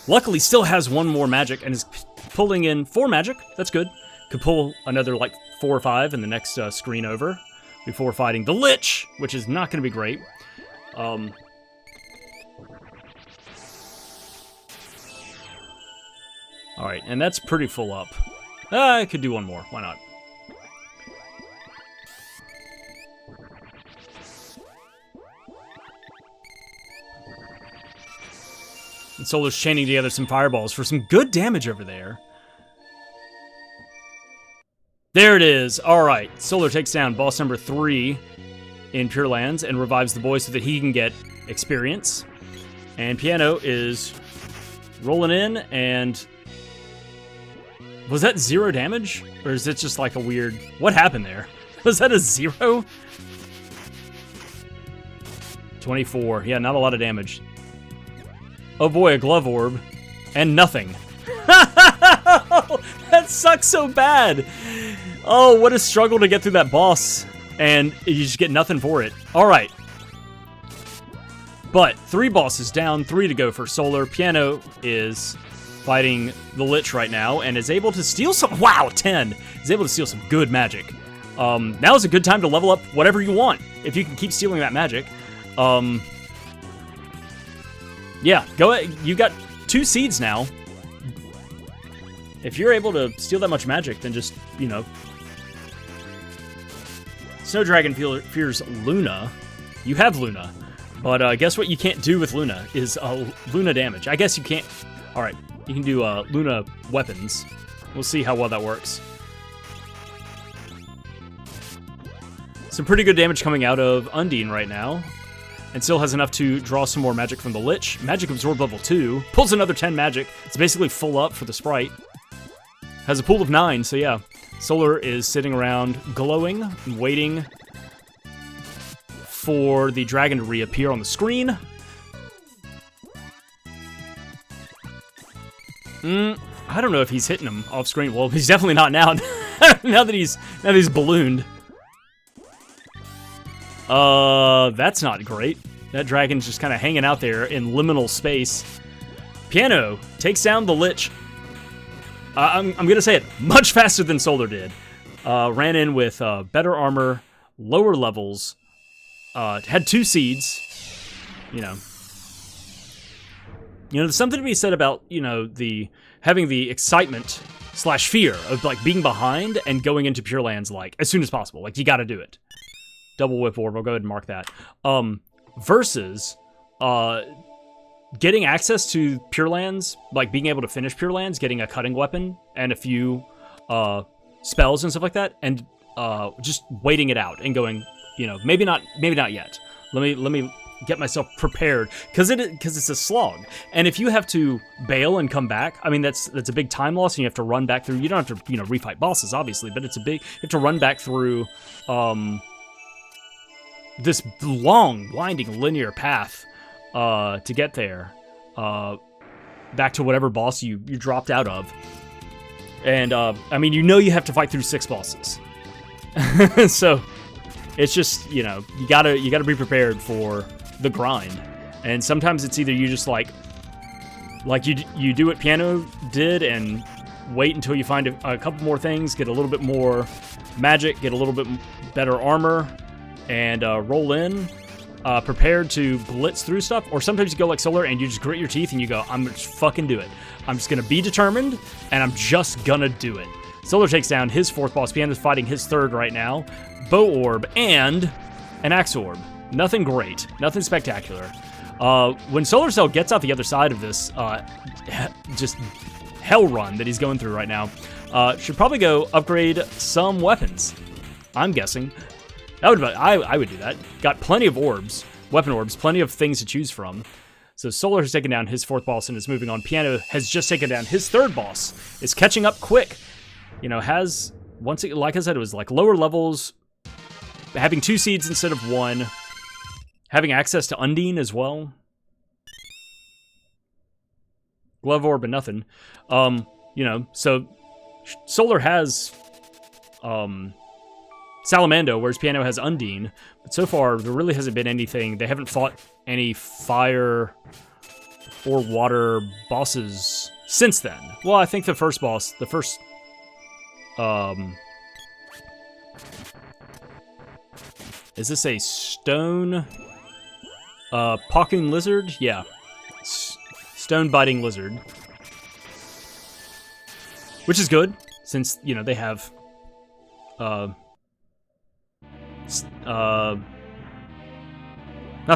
Luckily, still has 1 more magic and is pulling in 4 magic. That's good. Could pull another, like, 4 or 5 in the next screen over before fighting the Lich, which is not going to be great. Alright, and that's pretty full up. I could do 1 more. Why not? And Solar's chaining together some fireballs for some good damage over there. There it is. Alright, Solar takes down boss number 3 in Pure Lands and revives the boy so that he can get experience. And Pyano is rolling in and... Was that 0 damage? Or is it just like a weird... What happened there? Was that a 0? 24. Yeah, not a lot of damage. Oh boy, a glove orb. And nothing. That sucks so bad. Oh, what a struggle to get through that boss. And you just get nothing for it. Alright. But 3 bosses down, 3 to go for Solar. Pyano is fighting the Lich right now and is able to steal some... Wow, 10! Is able to steal some good magic. Now is a good time to level up whatever you want, if you can keep stealing that magic. Yeah, go ahead. You got 2 seeds now. If you're able to steal that much magic, then just, you know... Snow Dragon fears Luna. You have Luna. But guess what you can't do with Luna is Luna damage. I guess you can't... Alright, you can do Luna weapons. We'll see how well that works. Some pretty good damage coming out of Undine right now. And still has enough to draw some more magic from the Lich. Magic Absorb level 2. Pulls another 10 magic. It's basically full up for the Sprite. Has a pool of 9, so yeah. Solar is sitting around glowing and waiting for the dragon to reappear on the screen. I don't know if he's hitting him off screen. Well, he's definitely not now. now that he's ballooned. That's not great. That dragon's just kind of hanging out there in liminal space. Pyano takes down the Lich. I'm gonna say it much faster than Solar did. Ran in with better armor, lower levels. Had 2 seeds. You know, there's something to be said about having the excitement / fear of like being behind and going into Pure Lands like as soon as possible. Like you got to do it. Double Whip Orb. I'll go ahead and mark that. Versus getting access to Pure Lands, like being able to finish Pure Lands, getting a cutting weapon and a few spells and stuff like that, and just waiting it out and going, maybe not yet. Let me get myself prepared because it's a slog. And if you have to bail and come back, I mean that's a big time loss, and you have to run back through. You don't have to refight bosses obviously, but you have to run back through this long winding linear path to get there, back to whatever boss you dropped out of. And I mean you have to fight through 6 bosses. So it's just you gotta be prepared for the grind. And sometimes it's either you just like you do what Pyano did and wait until you find a couple more things, get a little bit more magic, get a little bit better armor, and roll in prepared to blitz through stuff. Or sometimes you go like Solar and you just grit your teeth and you go, I'm gonna just fucking do it. I'm just gonna be determined and I'm just gonna do it. Solar takes down his 4th boss. Pyano's fighting his 3rd right now. Bow Orb and an Axe Orb. Nothing great. Nothing spectacular. When Solar Cell gets out the other side of this just hell run that he's going through right now, should probably go upgrade some weapons. I'm guessing. I would do that. Got plenty of orbs, weapon orbs, plenty of things to choose from. So Solar has taken down his 4th boss and is moving on. Pyano has just taken down his 3rd boss. Is catching up quick. Has once it, like I said, it was like lower levels, having 2 seeds instead of 1, having access to Undine as well. Glove Orb and nothing. So Solar has Salamando, whereas Pyano has Undine. But so far, there really hasn't been anything. They haven't fought any fire or water bosses since then. Well, I think the first boss, is this a stone Pawking Lizard? Yeah. Stone Biting Lizard. Which is good, since, they have not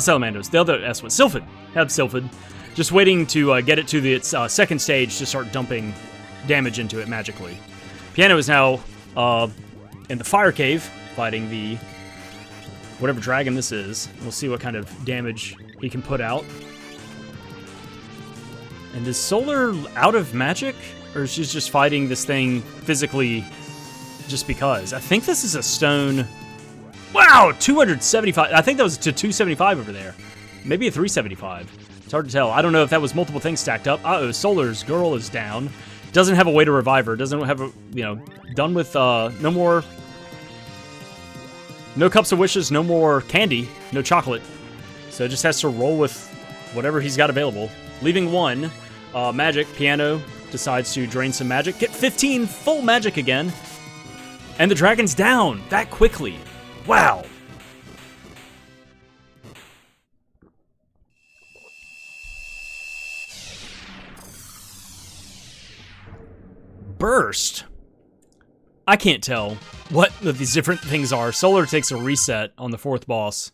Salamandos, the other S one. Sylphid. Have Sylphid. Just waiting to get it to its 2nd stage to start dumping damage into it magically. Pyano is now in the Fire Cave, fighting the whatever dragon this is. We'll see what kind of damage he can put out. And is Solar out of magic? Or is she just fighting this thing physically just because? I think this is a stone... Wow! 275. I think that was to 275 over there. Maybe a 375. It's hard to tell. I don't know if that was multiple things stacked up. Uh-oh, Solar's girl is down. Doesn't have a way to revive her. Doesn't have a, done with, no more... No Cups of Wishes, no more candy, no chocolate. So just has to roll with whatever he's got available. Leaving 1, magic, Pyano decides to drain some magic. Get 15 full magic again. And the dragon's down that quickly. Wow. Burst. I can't tell what these different things are. Solar takes a reset on the 4th boss.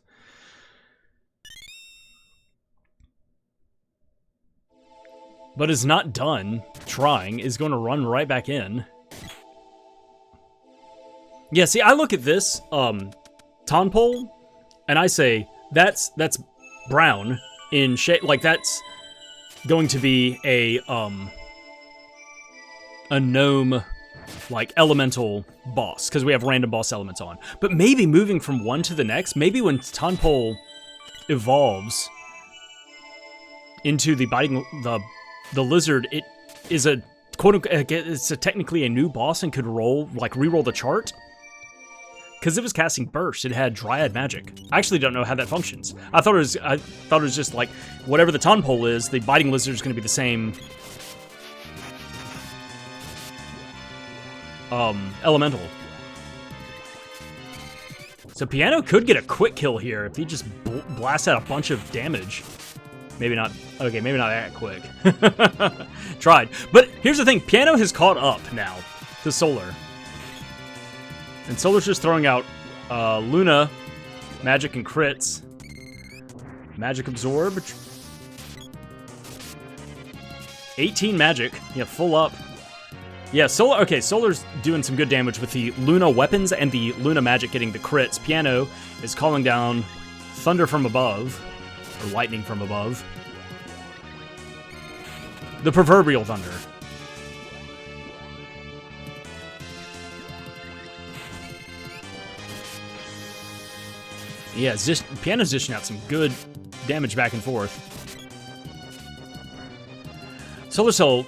But is not done trying, is going to run right back in. Yeah, see, I look at this Tonpole, and I say, that's brown in shape. Like, that's going to be a gnome, like, elemental boss, because we have random boss elements on. But maybe moving from one to the next, maybe when Tonpole evolves into the biting, the lizard, it is a it's technically a new boss and could re-roll the chart. Because it was casting Burst, it had Dryad magic. I actually don't know how that functions. I thought it was just like whatever the Tonpole is, the Biting Lizard is going to be the same elemental. So Pyano could get a quick kill here if he just blasts out a bunch of damage. Maybe not. Okay, maybe not that quick. Tried. But here's the thing. Pyano has caught up now to Solar. And Solar's just throwing out Luna, magic, and crits. Magic Absorb. 18 magic. Yeah, full up. Yeah, Solar. Okay, Solar's doing some good damage with the Luna weapons and the Luna magic getting the crits. Pyano is calling down thunder from above. Or lightning from above. The proverbial thunder. Yeah, Pyano's dishing out some good damage back and forth. Solar Cell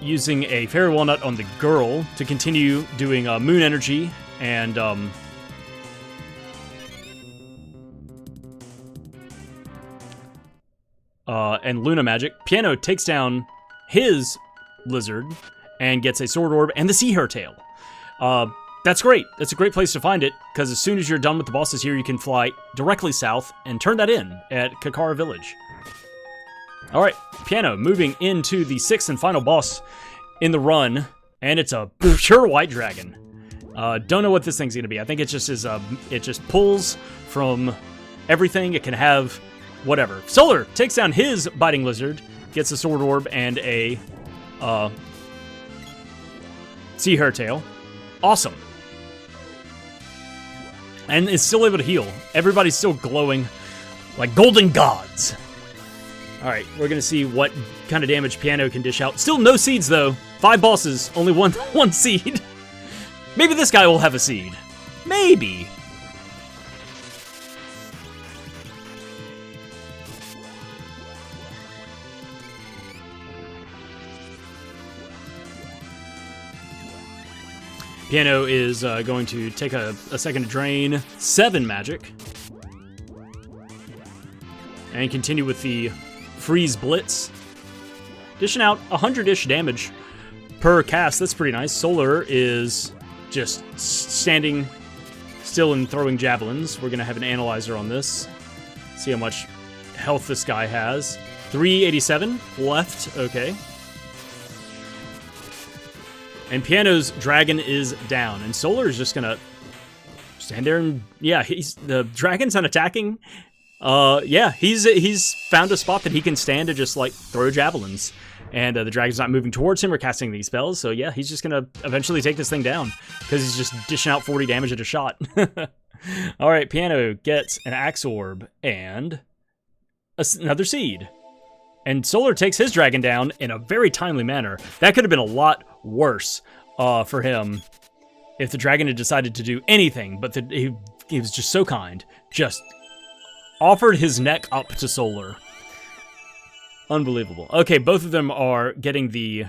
using a Fairy Walnut on the girl to continue doing Moon Energy and Luna Magic. Pyano takes down his lizard and gets a Sword Orb and the Sea Hare Tail. That's great. That's a great place to find it, because as soon as you're done with the bosses here, you can fly directly south and turn that in at Kakara Village. Alright, Pyano moving into the 6th and final boss in the run, and it's a pure white dragon. Don't know what this thing's gonna be. I think it just is, it just pulls from everything. It can have whatever. Solar takes down his Biting Lizard, gets a Sword Orb and a Sea Hare Tail. Awesome. And is still able to heal. Everybody's still glowing like golden gods. Alright, we're gonna see what kind of damage Pyano can dish out. Still no seeds, though. 5 bosses, only one seed. Maybe this guy will have a seed. Maybe. Pyano is going to take a second to drain 7 magic. And continue with the Freeze Blitz. Dishing out 100-ish damage per cast. That's pretty nice. Solar is just standing still and throwing javelins. We're going to have an analyzer on this. See how much health this guy has. 387 left. Okay. And Pyano's dragon is down, and Solar is just gonna stand there and the dragon's unattacking. Yeah, he's found a spot that he can stand to just like throw javelins, and the dragon's not moving towards him or casting these spells. So yeah, he's just gonna eventually take this thing down because he's just dishing out 40 damage at a shot. All right, Pyano gets an Axe Orb and another seed. And Solar takes his dragon down in a very timely manner. That could have been a lot worse for him if the dragon had decided to do anything, but he was just so kind. Just offered his neck up to Solar. Unbelievable. Okay, both of them are getting the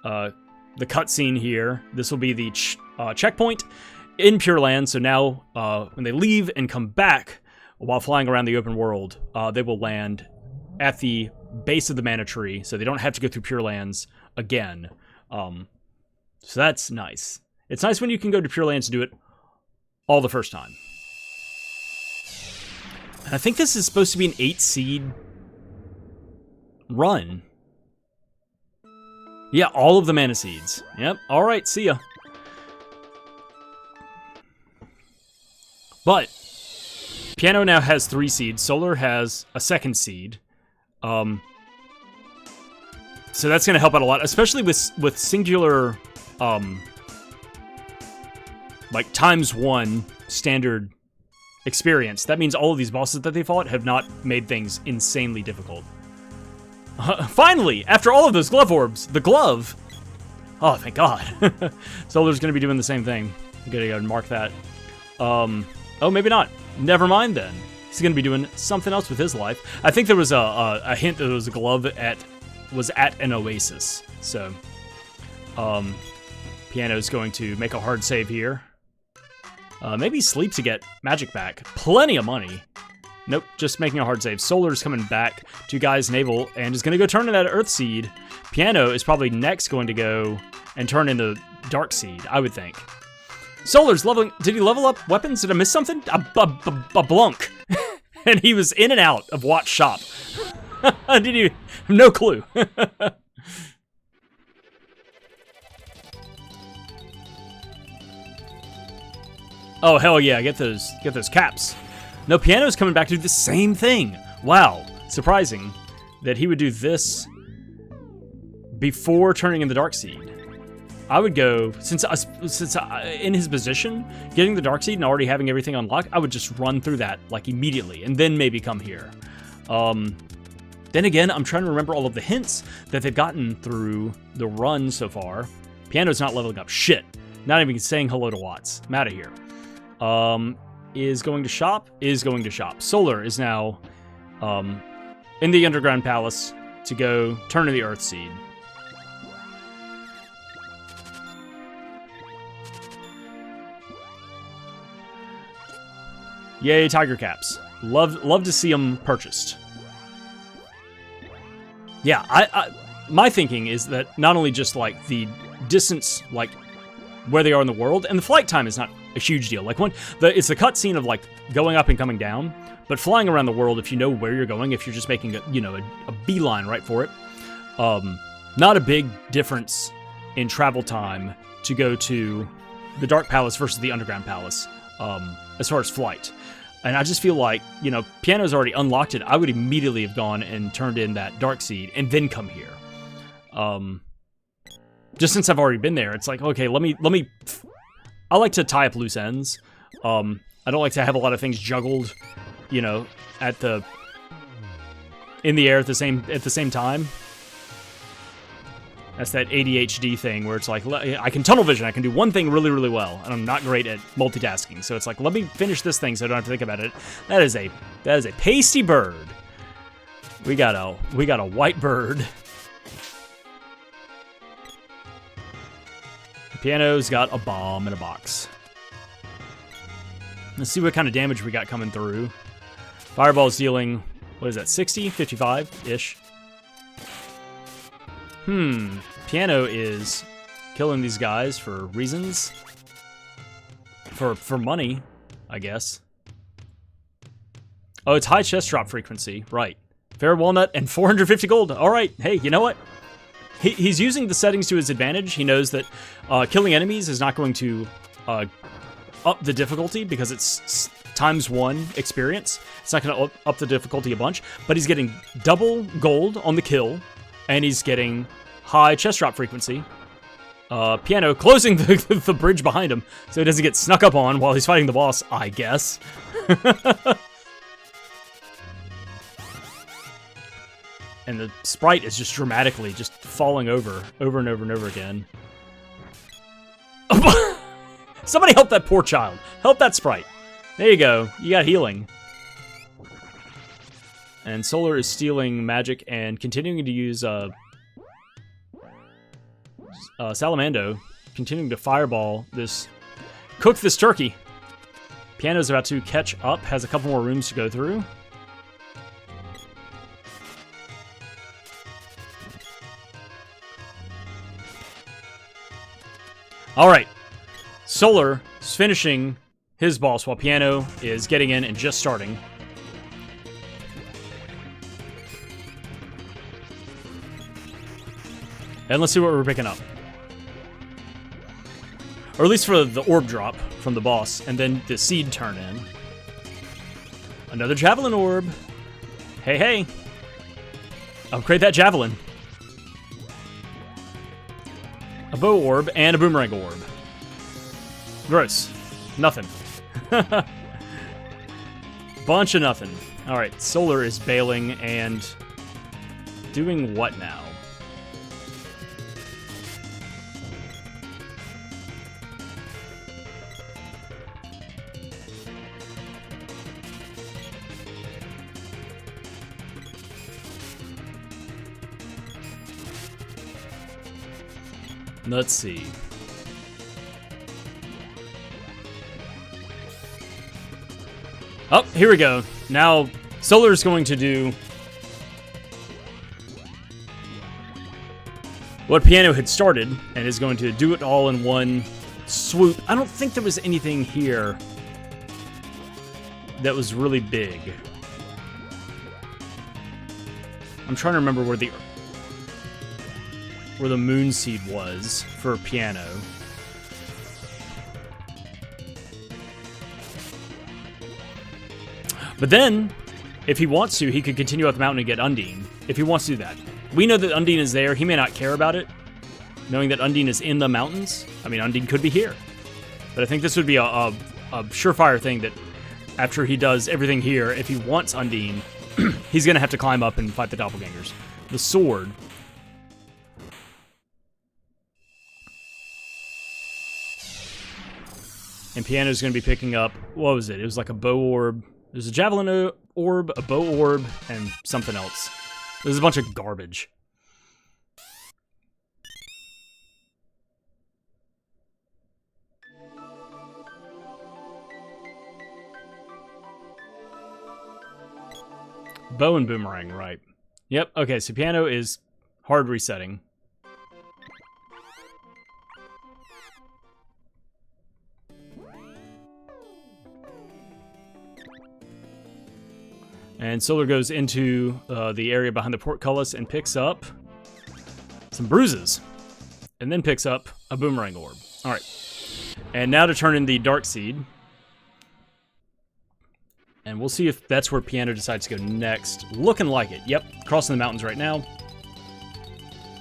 cutscene here. This will be the checkpoint in Pure Land, so now when they leave and come back while flying around the open world, they will land at the base of the Mana Tree, so they don't have to go through Pure Lands again. So that's nice. It's nice when you can go to Pure Lands to do it all the first time. And I think this is supposed to be an 8-seed run. Yeah, all of the Mana Seeds. Yep, alright, see ya. But Pyano now has 3 seeds. Solar has a 2nd seed. So that's going to help out a lot, especially with singular, like ×1 standard experience. That means all of these bosses that they fought have not made things insanely difficult. Finally, after all of those glove orbs, the glove. Oh, thank God. Solar's going to be doing the same thing. I'm going to go and mark that. Oh, maybe not. Never mind then. He's going to be doing something else with his life. I think there was a hint that it was a glove was at an oasis. So Piano's going to make a hard save here. Maybe sleep to get magic back. Plenty of money. Nope, just making a hard save. Solar's coming back to Guy's Navel and is going to go turn in that Earth Seed. Piano is probably next going to go and turn in the Dark Seed, I would think. Solar's leveling. Did he level up weapons? Did I miss something? A blunk. And he was in and out of Watch Shop. Did you? No clue. Oh hell yeah! Get those caps. No, Piano's coming back to do the same thing. Wow, surprising that he would do this before turning in the Dark Seed. I would go, since in his position, getting the Dark Seed and already having everything unlocked, I would just run through that like immediately and then maybe come here. Then again, I'm trying to remember all of the hints that they've gotten through the run so far. Piano's not leveling up shit. Not even saying hello to Watts. I'm out of here. Is going to shop. Solar is now in the Underground Palace to go turn to the Earth Seed. Yay, Tiger Caps. Love to see them purchased. Yeah, my thinking is that not only just like the distance, like where they are in the world, and the flight time is not a huge deal. Like it's a cutscene of like going up and coming down, but flying around the world, if you know where you're going, if you're just making a beeline right for it, not a big difference in travel time to go to the Dark Palace versus the Underground Palace, as far as flight. And I just feel like, Piano's already unlocked it. I would immediately have gone and turned in that Dark Seed and then come here. Just since I've already been there, it's like, okay, let me. I like to tie up loose ends. I don't like to have a lot of things juggled, in the air at the same time. That's that ADHD thing where it's like, I can tunnel vision, I can do one thing really, really well, and I'm not great at multitasking. So it's like, let me finish this thing so I don't have to think about it. That is a pasty bird. We got a white bird. Piano's got a bomb in a box. Let's see what kind of damage we got coming through. Fireball's dealing, what is that, 60? 55-ish. Piano is killing these guys for reasons. For money, I guess. Oh, it's high chest drop frequency, right. Fair walnut and 450 gold. All right, hey, you know what? He's using the settings to his advantage. He knows that killing enemies is not going to up the difficulty because it's ×1 experience. It's not going to up the difficulty a bunch, but he's getting double gold on the kill, and he's getting high chest drop frequency. Piano closing the bridge behind him so he doesn't get snuck up on while he's fighting the boss, I guess. And the sprite is just dramatically just falling over and over and over again. Somebody help that poor child. Help that sprite. There you go. You got healing. And Solar is stealing magic and continuing to use Salamando, continuing to fireball this, cook this turkey. Piano's about to catch up, has a couple more rooms to go through. All right, Solar is finishing his boss while Piano is getting in and just starting. And let's see what we're picking up. Or at least for the orb drop from the boss, and then the seed turn in. Another javelin orb. Hey, hey. Upgrade that javelin. A bow orb and a boomerang orb. Gross. Nothing. Bunch of nothing. Alright, Solar is bailing and doing what now? Let's see. Oh, here we go. Now, Solar's going to do what Pyano had started, and is going to do it all in one swoop. I don't think there was anything here that was really big. I'm trying to remember where the moon seed was for Pyano. But then, if he wants to, he could continue up the mountain and get Undine. If he wants to do that. We know that Undine is there. He may not care about it, knowing that Undine is in the mountains. I mean, Undine could be here. But I think this would be a surefire thing that after he does everything here, if he wants Undine, he's going to have to climb up and fight the doppelgangers. The sword. And Pyano's going to be picking up, what was it? It was like a bow orb. There's a javelin orb, a bow orb, and something else. There's a bunch of garbage. Bow and boomerang, right. Yep, okay, so Pyano is hard resetting. And Solar goes into the area behind the portcullis and picks up some bruises. And then picks up a boomerang orb. Alright. And now to turn in the Dark Seed. And we'll see if that's where Pyano decides to go next. Looking like it. Yep, crossing the mountains right now.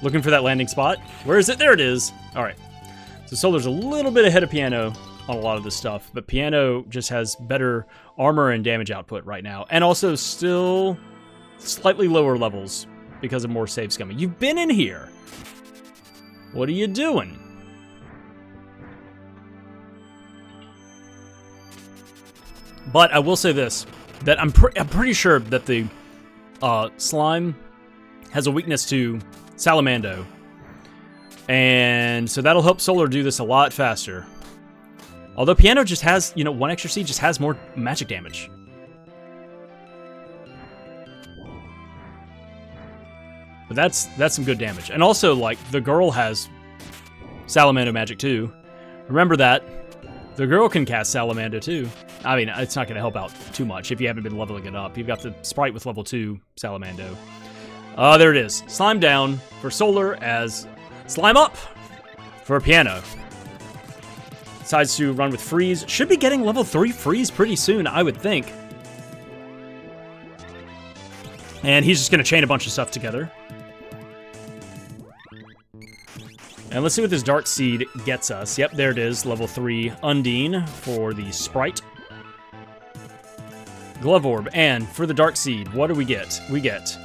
Looking for that landing spot. Where is it? There it is. Alright. So Solar's a little bit ahead of Pyano on a lot of this stuff, but Pyano just has better armor and damage output right now, and also still slightly lower levels because of more saves coming. You've been in here. What are you doing? But I will say this, that I'm pretty sure that the slime has a weakness to Salamando, and so that'll help Solar do this a lot faster. Although Pyano just has, you know, one extra seed just has more magic damage. But that's some good damage. And also, like, the girl has Salamando magic too. Remember that. The girl can cast Salamando too. I mean, it's not going to help out too much if you haven't been leveling it up. You've got the Sprite with level 2 Salamando. There it is. Slime down for Solar as slime up for Pyano. Decides to run with freeze. Should be getting level 3 freeze pretty soon, I would think. And he's just going to chain a bunch of stuff together. And let's see what this Dark Seed gets us. Yep, there it is. Level 3 Undine for the Sprite. Glove Orb. And for the Dark Seed, what do we get? We get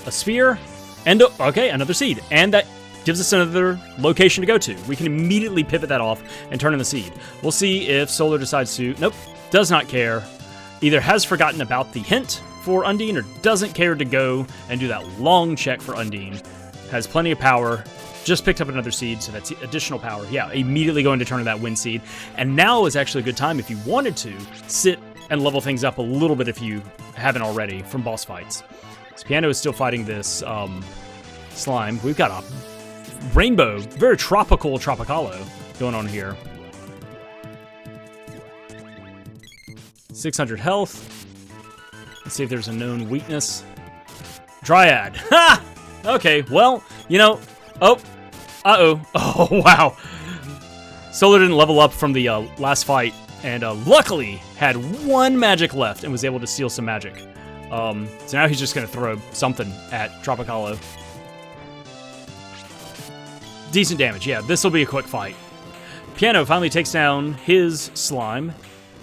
a Sphere and, okay, another Seed. And that gives us another location to go to. We can immediately pivot that off and turn in the seed. We'll see if Solar decides to... Nope, does not care. Either has forgotten about the hint for Undine or doesn't care to go and do that long check for Undine. Has plenty of power. Just picked up another seed, so that's additional power. Yeah, immediately going to turn in that wind seed. And now is actually a good time if you wanted to sit and level things up a little bit if you haven't already from boss fights. So Pyano is still fighting this slime. We've got a rainbow, very tropical Tropicalo going on here. 600 health. Let's see if there's a known weakness. Dryad. Ha! Okay, well, you know... Oh. Uh-oh. Oh, wow. Solar didn't level up from the last fight, and luckily had one magic left and was able to steal some magic. So now he's just going to throw something at Tropicalo. Decent damage, yeah. This will be a quick fight. Pyano finally takes down his slime.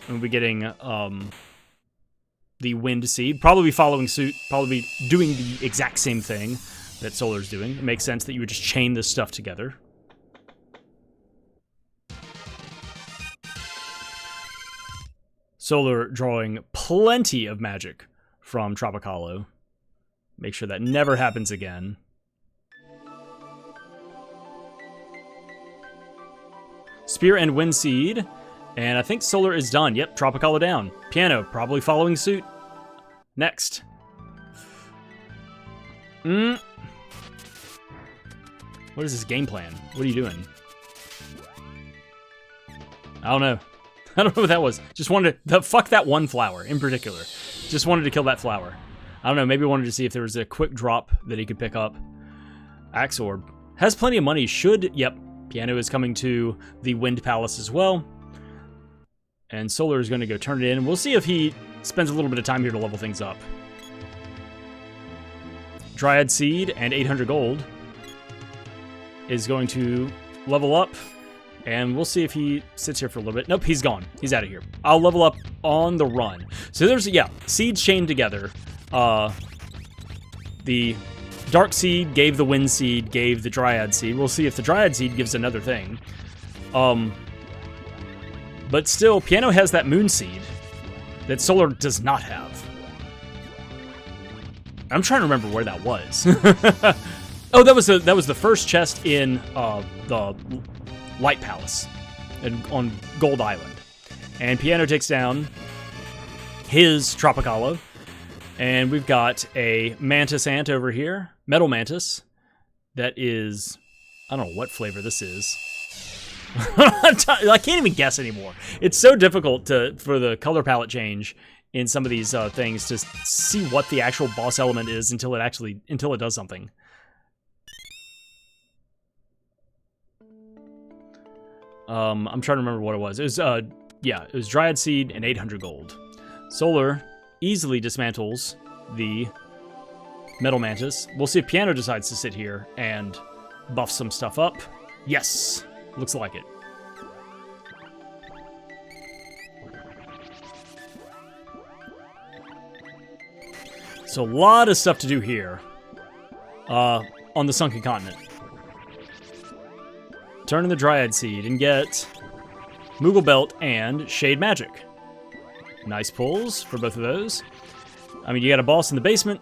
And we'll be getting the wind seed. Probably following suit. Probably doing the exact same thing that Solar's doing. It makes sense that you would just chain this stuff together. Solar drawing plenty of magic from Tropicalo. Make sure that never happens again. Spear and Wind Seed. And I think Solar is done. Yep, Tropicola down. Pyano probably following suit. Next. What is this game plan? What are you doing? I don't know. I don't know what that was. Just wanted to... Fuck that one flower in particular. Just wanted to kill that flower. I don't know. Maybe wanted to see if there was a quick drop that he could pick up. Axe Orb. Has plenty of money. Should... Yep. Pyano is coming to the Wind Palace as well. And Solar is going to go turn it in. We'll see if he spends a little bit of time here to level things up. Dryad Seed and 800 gold is going to level up. And we'll see if he sits here for a little bit. Nope, he's gone. He's out of here. I'll level up on the run. So there's, yeah, seeds chained together. The Dark Seed gave the Wind Seed, gave the Dryad Seed. We'll see if the Dryad Seed gives another thing. But still, Pyano has that Moon Seed that Solar does not have. I'm trying to remember where that was. Oh, that was the first chest in the Light Palace on Gold Island. And Pyano takes down his Tropicola. And we've got a Mantis Ant over here. Metal Mantis. That is... I don't know what flavor this is. I can't even guess anymore. It's so difficult for the color palette change in some of these things to see what the actual boss element is until it does something. I'm trying to remember what it was. It was yeah, it was Dryad Seed and 800 gold. Solar easily dismantles the Metal Mantis. We'll see if Pyano decides to sit here and buff some stuff up. Yes, looks like it. So a lot of stuff to do here on the Sunken Continent. Turn in the Dryad Seed and get Moogle Belt and Shade Magic. Nice pulls for both of those. I mean, you got a boss in the basement.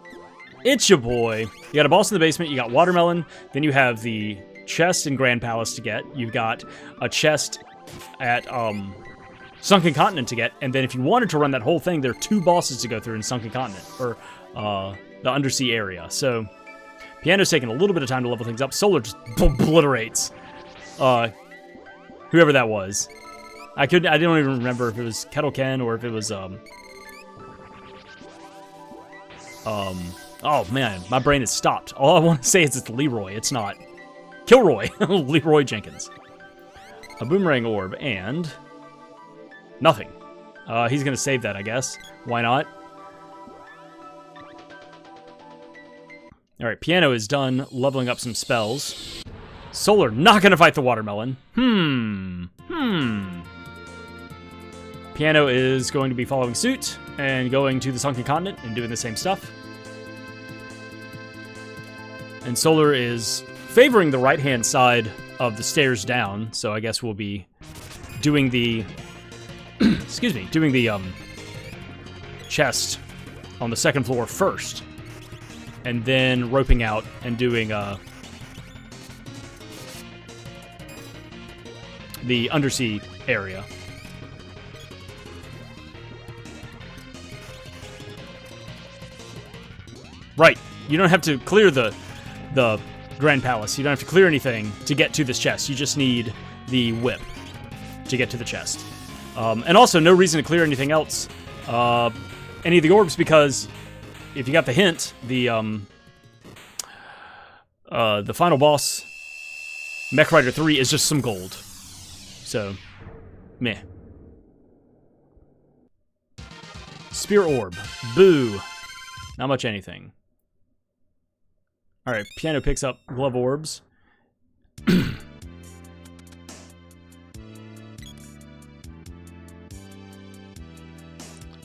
It's your boy. You got a boss in the basement. You got Watermelon. Then you have the chest in Grand Palace to get. You've got a chest at Sunken Continent to get. And then if you wanted to run that whole thing, there are 2 bosses to go through in Sunken Continent, or the Undersea area. So Pyano's taking a little bit of time to level things up. Solar just obliterates whoever that was. I don't even remember if it was Kettle Ken or if it was oh man, my brain has stopped. All I want to say is it's Leroy. It's not Kilroy. Leroy Jenkins. A Boomerang Orb and nothing. He's gonna save that, I guess. Why not? All right, Pyano is done leveling up some spells. Solar not gonna fight the Watermelon. Pyano is going to be following suit and going to the Sunken Continent and doing the same stuff. And Solar is favoring the right-hand side of the stairs down, so I guess we'll be doing the excuse me, doing the chest on the second floor first, and then roping out and doing the undersea area. Right, you don't have to clear the Grand Palace. You don't have to clear anything to get to this chest. You just need the whip to get to the chest. And also, no reason to clear anything else, any of the orbs, because if you got the hint, the final boss, Mech Rider 3, is just some gold. So, meh. Spear Orb. Boo. Not much anything. Alright, Pyano picks up Glove Orbs.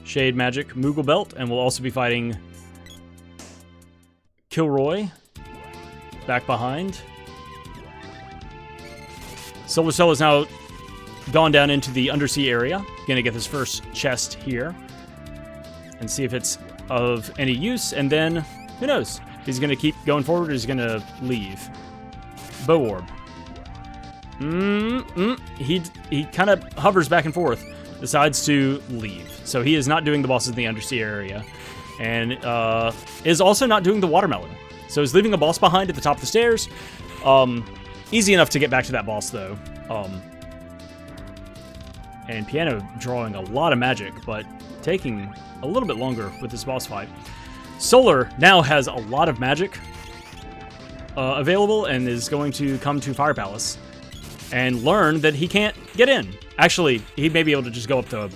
Shade Magic, Moogle Belt, and we'll also be fighting Kilroy back behind. Solar Cell is now gone down into the undersea area. Gonna get this first chest here and see if it's of any use, and then who knows? He's gonna keep going forward or he's gonna leave. Bow Orb. He kind of hovers back and forth, decides to leave. So he is not doing the bosses in the undersea area, and is also not doing the watermelon. So he's leaving a boss behind at the top of the stairs. Easy enough to get back to that boss, though. And Pyano drawing a lot of magic, but taking a little bit longer with this boss fight. Solar now has a lot of magic available and is going to come to Fire Palace and learn that he can't get in. Actually, he may be able to just go up the...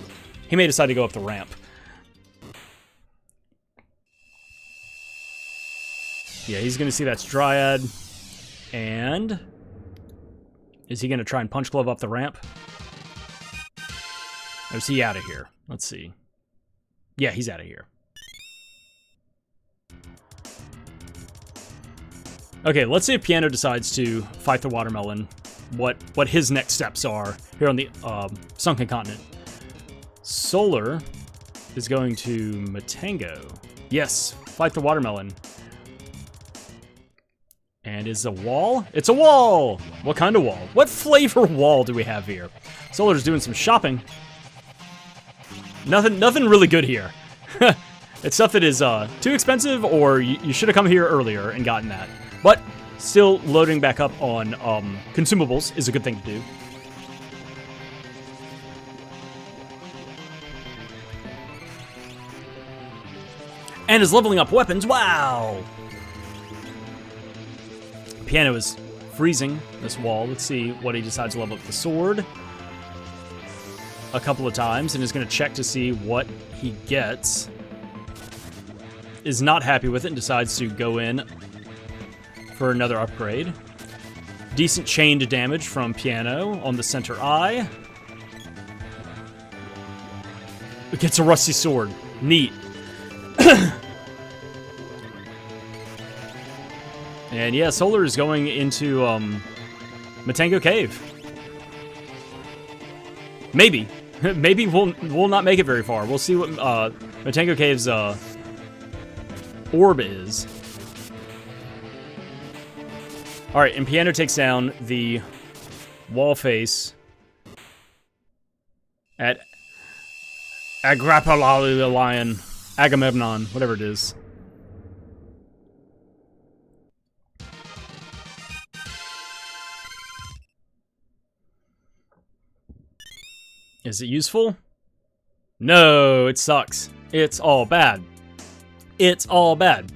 He may decide to go up the ramp. Yeah, he's going to see that's Dryad. And... is he going to try and Punch Glove up the ramp? Or is he out of here? Let's see. Yeah, he's out of here. Okay, let's see if Pyano decides to fight the watermelon. What his next steps are here on the Sunken Continent. Solar is going to Matango. Yes, fight the watermelon. And is a wall? It's a wall! What kind of wall? What flavor wall do we have here? Solar's doing some shopping. Nothing really good here. It's stuff that is too expensive, or you should have come here earlier and gotten that. But still, loading back up on consumables is a good thing to do. And is leveling up weapons. Wow! Pyano is freezing this wall. Let's see what he decides to level up the sword a couple of times, and is going to check to see what he gets. Is not happy with it and decides to go in for another upgrade. Decent chained damage from Pyano on the center eye. It gets a rusty sword. Neat. And yeah, Solar is going into Matango Cave. Maybe. Maybe we'll not make it very far. We'll see what Matango Cave's orb is. Alright, and Pyano takes down the wall face at Agamemnon, whatever it is. Is it useful? No, it sucks. It's all bad. It's all bad.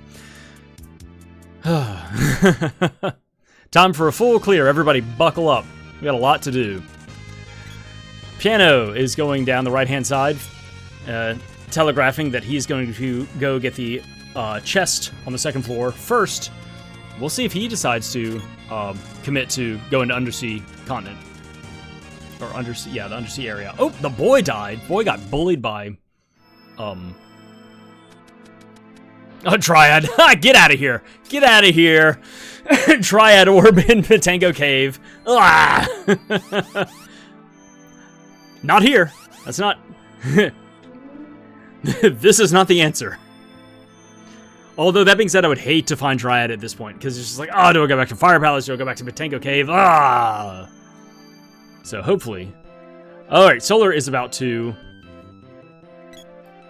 Time for a full clear. Everybody buckle up. We got a lot to do. Pyano is going down the right-hand side, telegraphing that he's going to go get the chest on the second floor first. We'll see if he decides to commit to go into Undersea Continent. Or Undersea, yeah, the Undersea area. Oh, the boy died. Boy got bullied by, a Dryad. Get out of here. Get out of here. Dryad orb in Matango Cave. Ah! Not here. That's not... This is not the answer. Although, that being said, I would hate to find Dryad at this point, because it's just like, oh, do I go back to Fire Palace? Do I go back to Matango Cave? Ah! So, hopefully... Alright, Solar is about to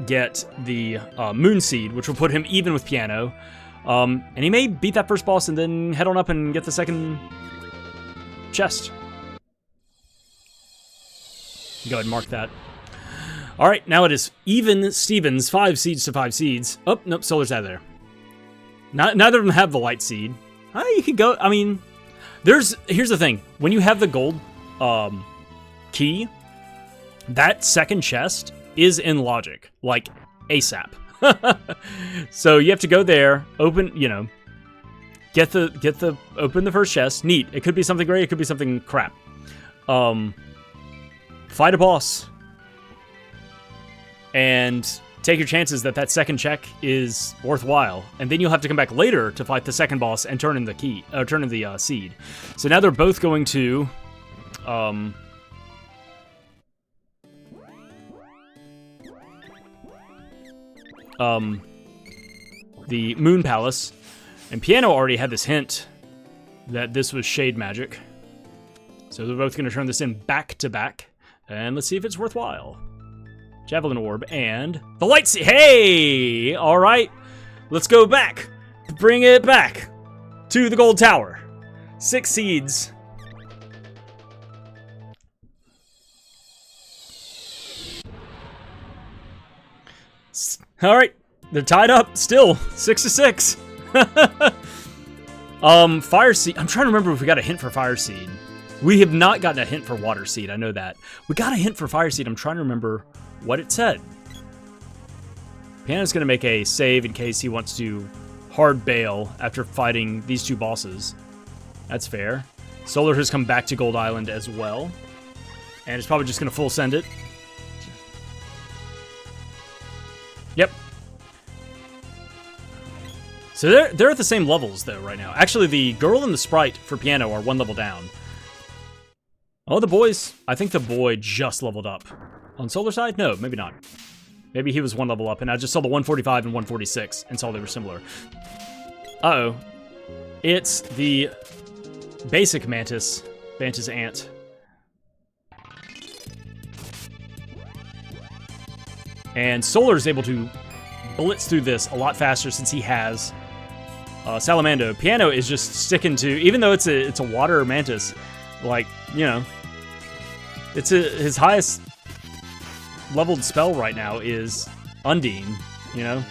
get the Moon Seed, which will put him even with Pyano. And he may beat that first boss and then head on up and get the second chest. Go ahead and mark that. Alright, now it is even Stevens, 5 seeds to 5 seeds. Oh, nope, Solar's out of there. Neither of them have the light seed. You could go, I mean, here's the thing. When you have the gold key, that second chest is in logic, like ASAP. So you have to go there, open, open the first chest. Neat. It could be something great, it could be something crap. Fight a boss. And take your chances that that second check is worthwhile. And then you'll have to come back later to fight the second boss and turn in the key, turn in the seed. So now they're both going to the Moon Palace, and Pyano already had this hint that this was shade magic. So they're both going to turn this in back to back. And let's see if it's worthwhile. Javelin Orb and the Light Seed. Hey! All right. Let's go back. Bring it back to the Gold Tower. 6 seeds. All right. They're tied up still. 6-6. Fire Seed. I'm trying to remember if we got a hint for Fire Seed. We have not gotten a hint for Water Seed. I know that. We got a hint for Fire Seed. I'm trying to remember what it said. Pyano's going to make a save in case he wants to hard bail after fighting these 2 bosses. That's fair. Solar has come back to Gold Island as well. And it's probably just going to full send it. Yep. So they're at the same levels, though, right now. Actually, the girl and the Sprite for Pyano are 1 level down. Oh, the boys. I think the boy just leveled up. On Solar side? No, maybe not. Maybe he was 1 level up, and I just saw the 145 and 146 and saw they were similar. Uh-oh. It's the basic Mantis Ant. And Solar is able to blitz through this a lot faster since he has Salamando. Pyano is just sticking to, even though it's a water Mantis, like, you know, his highest leveled spell right now is Undine, you know?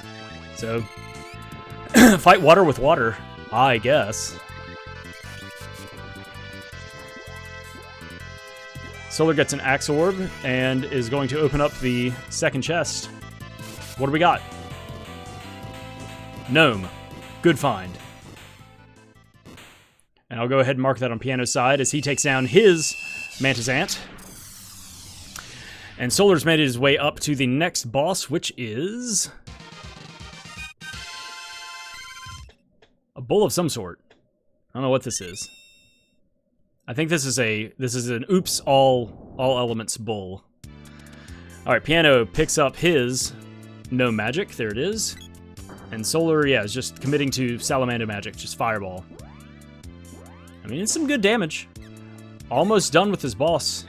So, fight water with water, I guess. Solar gets an Axe Orb and is going to open up the second chest. What do we got? Gnome. Good find. And I'll go ahead and mark that on Pyano's side as he takes down his Mantis Ant. And Solar's made his way up to the next boss, which is a bull of some sort. I don't know what this is. I think this is an oops all elements bull. All right, Pyano picks up his no magic. There it is. And Solar, yeah, is just committing to Salamando magic, just fireball. I mean, it's some good damage. Almost done with his boss.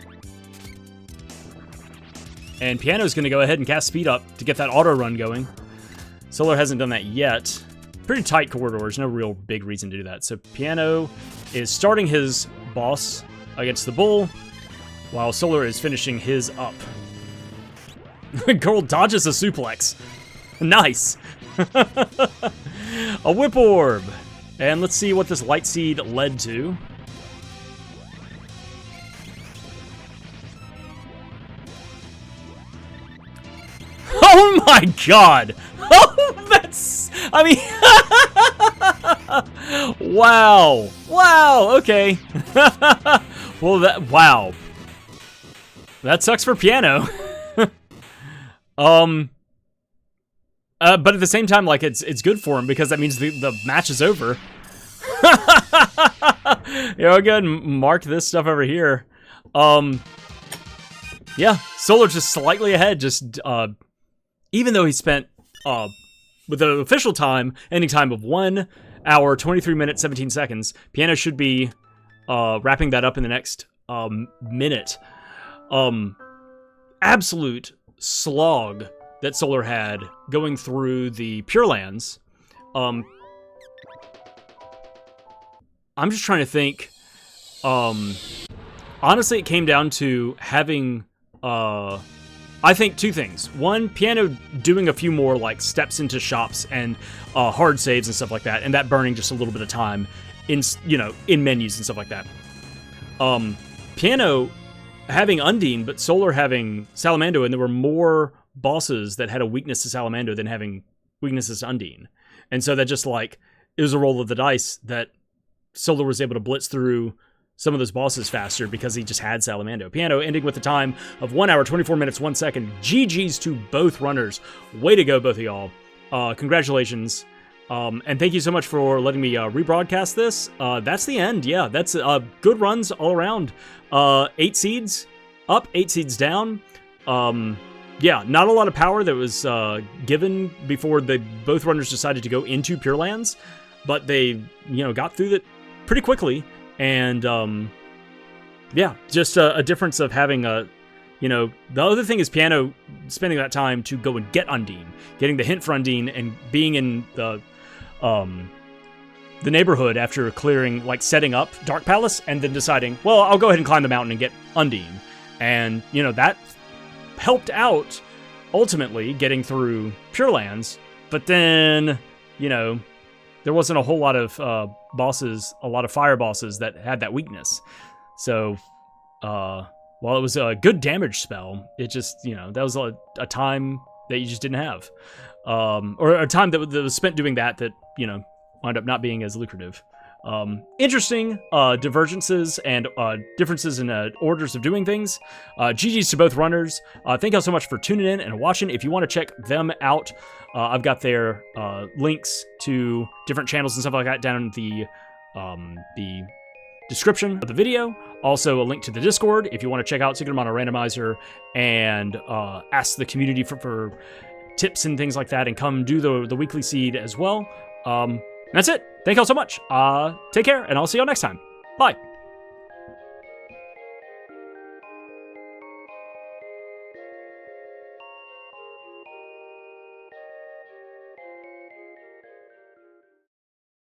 And Pyano's going to go ahead and cast Speed Up to get that auto run going. Solar hasn't done that yet. Pretty tight corridors, no real big reason to do that. So Pyano is starting his boss against the bull, while Solar is finishing his up. Girl dodges a suplex. Nice. A Whip Orb. And let's see what this Light Seed led to. Oh my god! Oh, that's... I mean... Wow. Wow, okay. Well, that... Wow. That sucks for Pyano. But at the same time, like, it's good for him because that means the match is over. Yeah, I'll go ahead and mark this stuff over here. Yeah, Solar's just slightly ahead, just, even though he spent, with the official time, ending time of 1 hour, 23 minutes, 17 seconds, Pyano should be, wrapping that up in the next, minute. Absolute slog that Solar had going through the Pure Lands. I'm just trying to think. Honestly, it came down to having, I think 2 things. One, Pyano doing a few more like steps into shops and hard saves and stuff like that, and that burning just a little bit of time in, you know, in menus and stuff like that. Pyano having Undine, but Solar having Salamando, and there were more bosses that had a weakness to Salamando than having weaknesses to Undine. And so that just, like, it was a roll of the dice that Solar was able to blitz through some of those bosses faster because he just had Salamando. Pyano ending with a time of 1 hour, 24 minutes, 1 second. GG's to both runners. Way to go, both of y'all. Congratulations. And thank you so much for letting me rebroadcast this. That's the end. Yeah, that's good runs all around. 8 seeds up, 8 seeds down. Yeah, not a lot of power that was given before both runners decided to go into Pure Lands, but they, you know, got through it pretty quickly, and yeah, just a difference of having a, you know, the other thing is Pyano spending that time to go and get Undine, getting the hint for Undine, and being in the neighborhood after clearing, like, setting up Dark Palace, and then deciding, well, I'll go ahead and climb the mountain and get Undine. And, you know, that helped out, ultimately, getting through Pure Lands, but then, you know, there wasn't a whole lot of bosses, a lot of fire bosses that had that weakness. So, while it was a good damage spell, it just, you know, that was a time that you just didn't have. Or a time that was spent doing that, you know, wound up not being as lucrative. Interesting divergences and differences in orders of doing things. GG's to both runners. Thank y'all so much for tuning in and watching. If you want to check them out, I've got their links to different channels and stuff like that down in the description of the video. Also a link to the Discord if you want to check out Secret Amount of Randomizer and ask the community for tips and things like that, and come do the weekly seed as well. That's it. Thank y'all so much. Take care, and I'll see y'all next time. Bye.